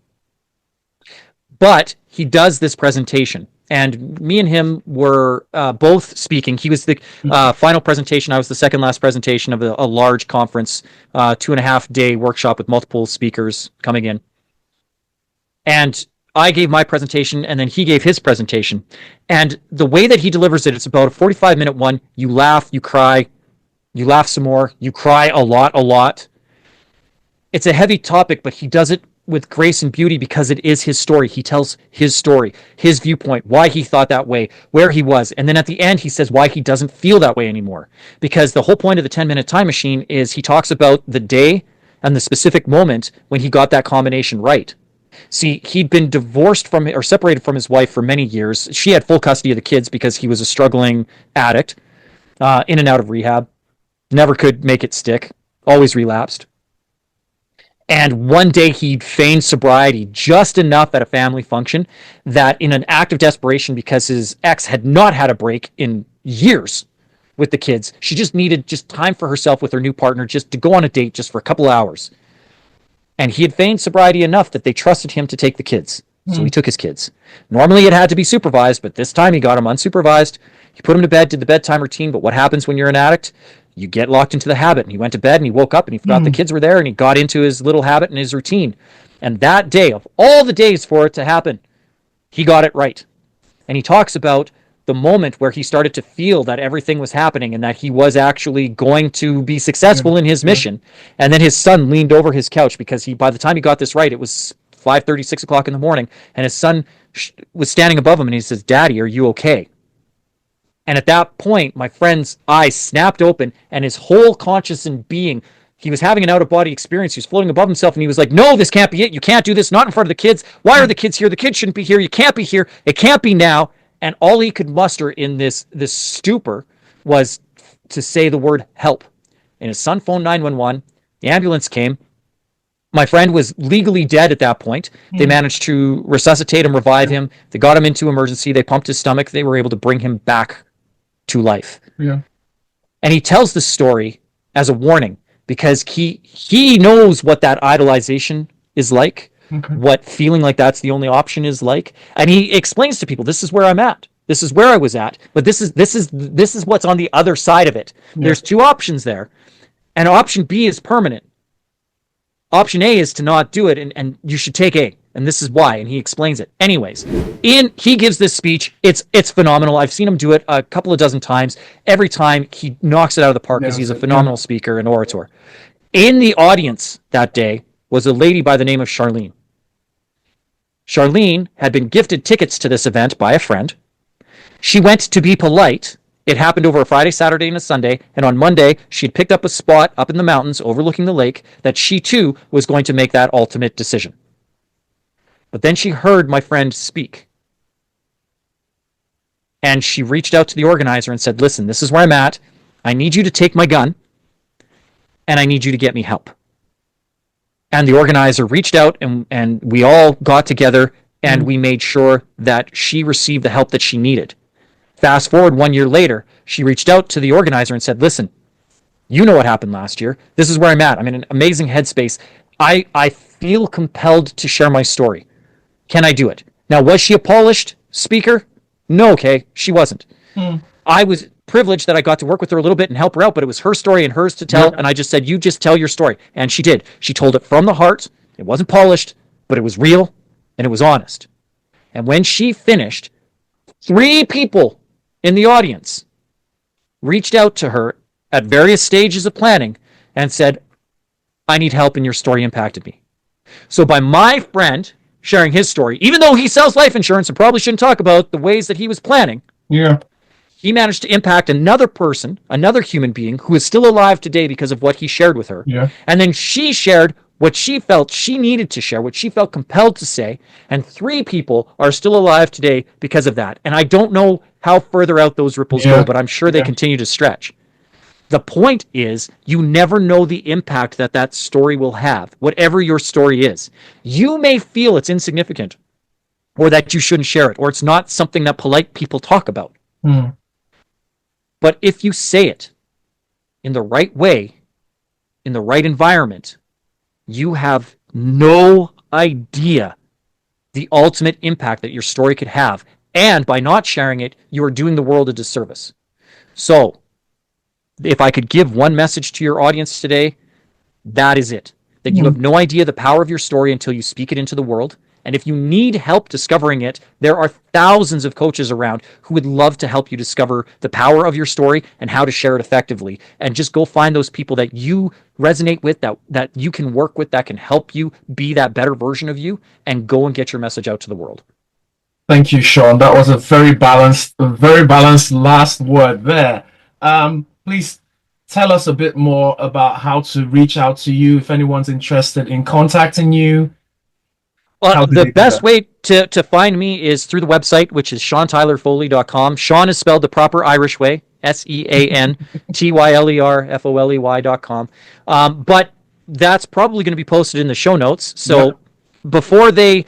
But he does this presentation. And me and him were both speaking. He was the final presentation. I was the second last presentation of a large conference, 2.5-day workshop with multiple speakers coming in. And I gave my presentation, and then he gave his presentation. And the way that he delivers it, it's about a 45-minute one. You laugh, you cry, you laugh some more, you cry a lot. It's a heavy topic, but he does it with grace and beauty because it is his story. He tells his story, his viewpoint, why he thought that way, where he was. And then at the end, he says why he doesn't feel that way anymore. Because the whole point of the 10-Minute Time Machine is he talks about the day and the specific moment when he got that combination right. See, he'd been divorced from or separated from his wife for many years. She had full custody of the kids because he was a struggling addict, in and out of rehab. Never could make it stick. Always relapsed. And one day he'd feigned sobriety just enough at a family function that in an act of desperation, because his ex had not had a break in years with the kids, she just needed time for herself with her new partner, just to go on a date just for a couple of hours. And he had feigned sobriety enough that they trusted him to take the kids. So he took his kids. Normally it had to be supervised, but this time he got them unsupervised. He put them to bed, did the bedtime routine. But what happens when you're an addict? You get locked into the habit. And he went to bed and he woke up and he forgot the kids were there and he got into his little habit and his routine. And that day, of all the days for it to happen, he got it right. And he talks about the moment where he started to feel that everything was happening and that he was actually going to be successful in his mission. And then his son leaned over his couch because by the time he got this right, it was 5:30, 6 o'clock in the morning. And his son was standing above him and he says, "Daddy, are you okay?" And at that point, my friend's eyes snapped open and his whole conscious and being, he was having an out-of-body experience. He was floating above himself and he was like, "No, this can't be it. You can't do this. Not in front of the kids. Why are the kids here? The kids shouldn't be here. You can't be here. It can't be now." And all he could muster in this stupor was to say the word help. And his son phoned 911. The ambulance came. My friend was legally dead at that point. They managed to resuscitate him, revive him. They got him into emergency. They pumped his stomach. They were able to bring him back to life. Yeah. And he tells this story as a warning because he knows what that idolization is like, what feeling like that's the only option is like. And he explains to people, this is where I'm at. This is where I was at, but this is what's on the other side of it. Yeah. There's two options there. And option B is permanent. Option A is to not do it, and you should take A. And this is why, and he explains it. Anyways, he gives this speech. It's phenomenal. I've seen him do it a couple of dozen times. Every time he knocks it out of the park because he's a phenomenal speaker and orator. In the audience that day was a lady by the name of Charlene. Charlene had been gifted tickets to this event by a friend. She went to be polite. It happened over a Friday, Saturday, and a Sunday. And on Monday, she'd picked up a spot up in the mountains overlooking the lake that she too was going to make that ultimate decision. But then she heard my friend speak. And she reached out to the organizer and said, "Listen, this is where I'm at. I need you to take my gun. And I need you to get me help." And the organizer reached out and we all got together and we made sure that she received the help that she needed. Fast forward 1 year later, she reached out to the organizer and said, "Listen, you know what happened last year. This is where I'm at. I'm in an amazing headspace. I feel compelled to share my story. Can I do it?" Now, was she a polished speaker? No, okay, she wasn't. I was privileged that I got to work with her a little bit and help her out, but it was her story and hers to tell, and I just said, "You just tell your story." And she did. She told it from the heart. It wasn't polished, but it was real, and it was honest. And when she finished, 3 people in the audience reached out to her at various stages of planning and said, "I need help and your story impacted me." So by my friend sharing his story, even though he sells life insurance and probably shouldn't talk about the ways that he was planning, he managed to impact another person, another human being who is still alive today because of what he shared with her. And then she shared what she felt she needed to share, what she felt compelled to say, and 3 people are still alive today because of that. And I don't know how further out those ripples go, but I'm sure they continue to stretch. The point is, you never know the impact that that story will have, whatever your story is. You may feel it's insignificant, or that you shouldn't share it, or it's not something that polite people talk about. But if you say it in the right way, in the right environment, you have no idea the ultimate impact that your story could have. And by not sharing it, you are doing the world a disservice. So, if I could give one message to your audience today, that is it. That you have no idea the power of your story until you speak it into the world. And if you need help discovering it, there are thousands of coaches around who would love to help you discover the power of your story and how to share it effectively. And just go find those people that you resonate with, that you can work with, that can help you be that better version of you, and go and get your message out to the world. Thank you, Sean. That was a very balanced last word there. Please tell us a bit more about how to reach out to you if anyone's interested in contacting you. Well, the best way to find me is through the website, which is SeanTylerFoley.com. Sean is spelled the proper Irish way, SeanTylerFoley.com. But that's probably going to be posted in the show notes. So before they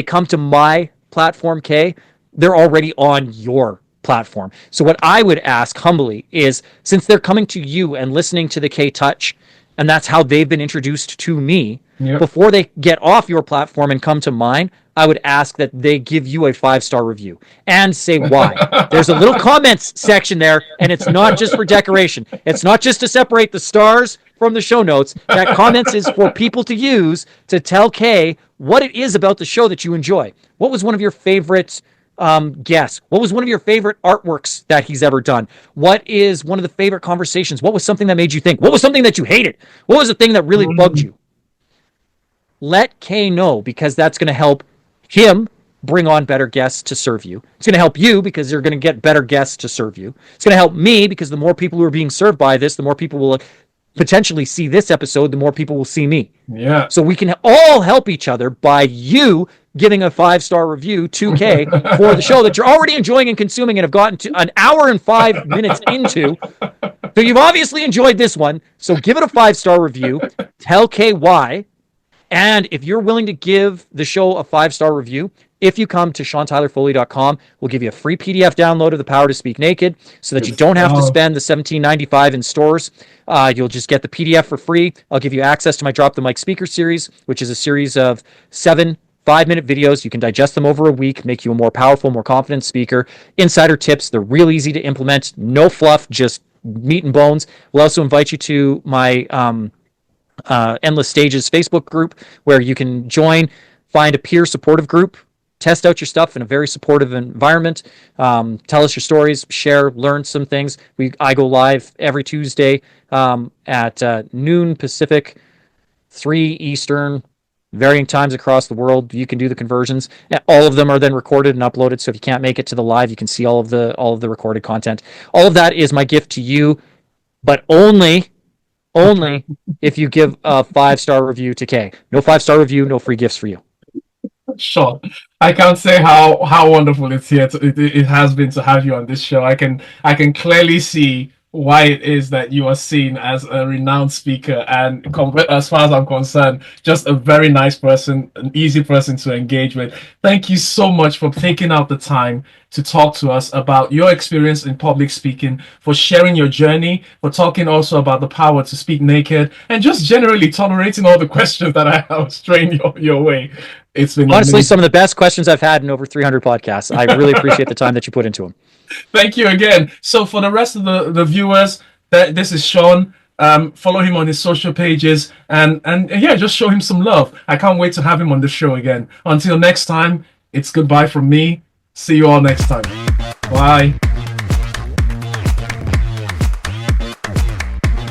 come to my platform, Kay, they're already on your platform. So what I would ask humbly is, since they're coming to you and listening to the K Touch, and that's how they've been introduced to me, Yep. Before they get off your platform and come to mine, I would ask that they give you a 5-star review and say why. There's a little comments section there, and it's not just for decoration. It's not just to separate the stars from the show notes. That comments is for people to use to tell Kay what it is about the show that you enjoy. What was one of your favorite guests? What was one of your favorite artworks that he's ever done? What is one of the favorite conversations? What was something that made you think? What was something that you hated? What was the thing that really bugged you? Let Kay know, because that's going to help him bring on better guests to serve you. It's going to help you because you're going to get better guests to serve you. It's going to help me because the more people who are being served by this, the more people will potentially see this episode, the more people will see me. Yeah. So we can all help each other by you giving a 5-star review to Kay for the show that you're already enjoying and consuming and have gotten to an hour and 5 minutes into. So you've obviously enjoyed this one. So give it a 5-star review. Tell Kay why. And if you're willing to give the show a 5-star review, if you come to SeanTylerFoley.com, we'll give you a free PDF download of The Power to Speak Naked so that you don't have to spend the $17.95 in stores. You'll just get the PDF for free. I'll give you access to my Drop the Mic speaker series, which is a series of 7 5-minute videos. You can digest them over a week, make you a more powerful, more confident speaker. Insider tips. They're real easy to implement. No fluff, just meat and bones. We'll also invite you to my Endless Stages Facebook group, where you can join, find a peer supportive group, test out your stuff in a very supportive environment, tell us your stories, share, learn some things. I go live every Tuesday at noon Pacific, 3 Eastern, varying times across the world. You can do the conversions. All of them are then recorded and uploaded, so if you can't make it to the live, you can see all of the recorded content. All of that is my gift to you, but only if you give a 5-star review to Kay. No 5-star review, no free gifts for you. Sure. I can't say how wonderful it has been to have you on this show. I can clearly see why it is that you are seen as a renowned speaker, and as far as I'm concerned, just a very nice person, an easy person to engage with. Thank you so much for taking out the time to talk to us about your experience in public speaking, for sharing your journey, for talking also about the power to speak naked, and just generally tolerating all the questions that I was throwing your way. It's been honestly amazing. Some of the best questions I've had in over 300 podcasts. I really appreciate the time that you put into them. Thank you again. So for the rest of the viewers, this is Sean. Follow him on his social pages, and yeah, just show him some love. I can't wait to have him on the show again. Until next time, it's goodbye from me. See you all next time. Bye.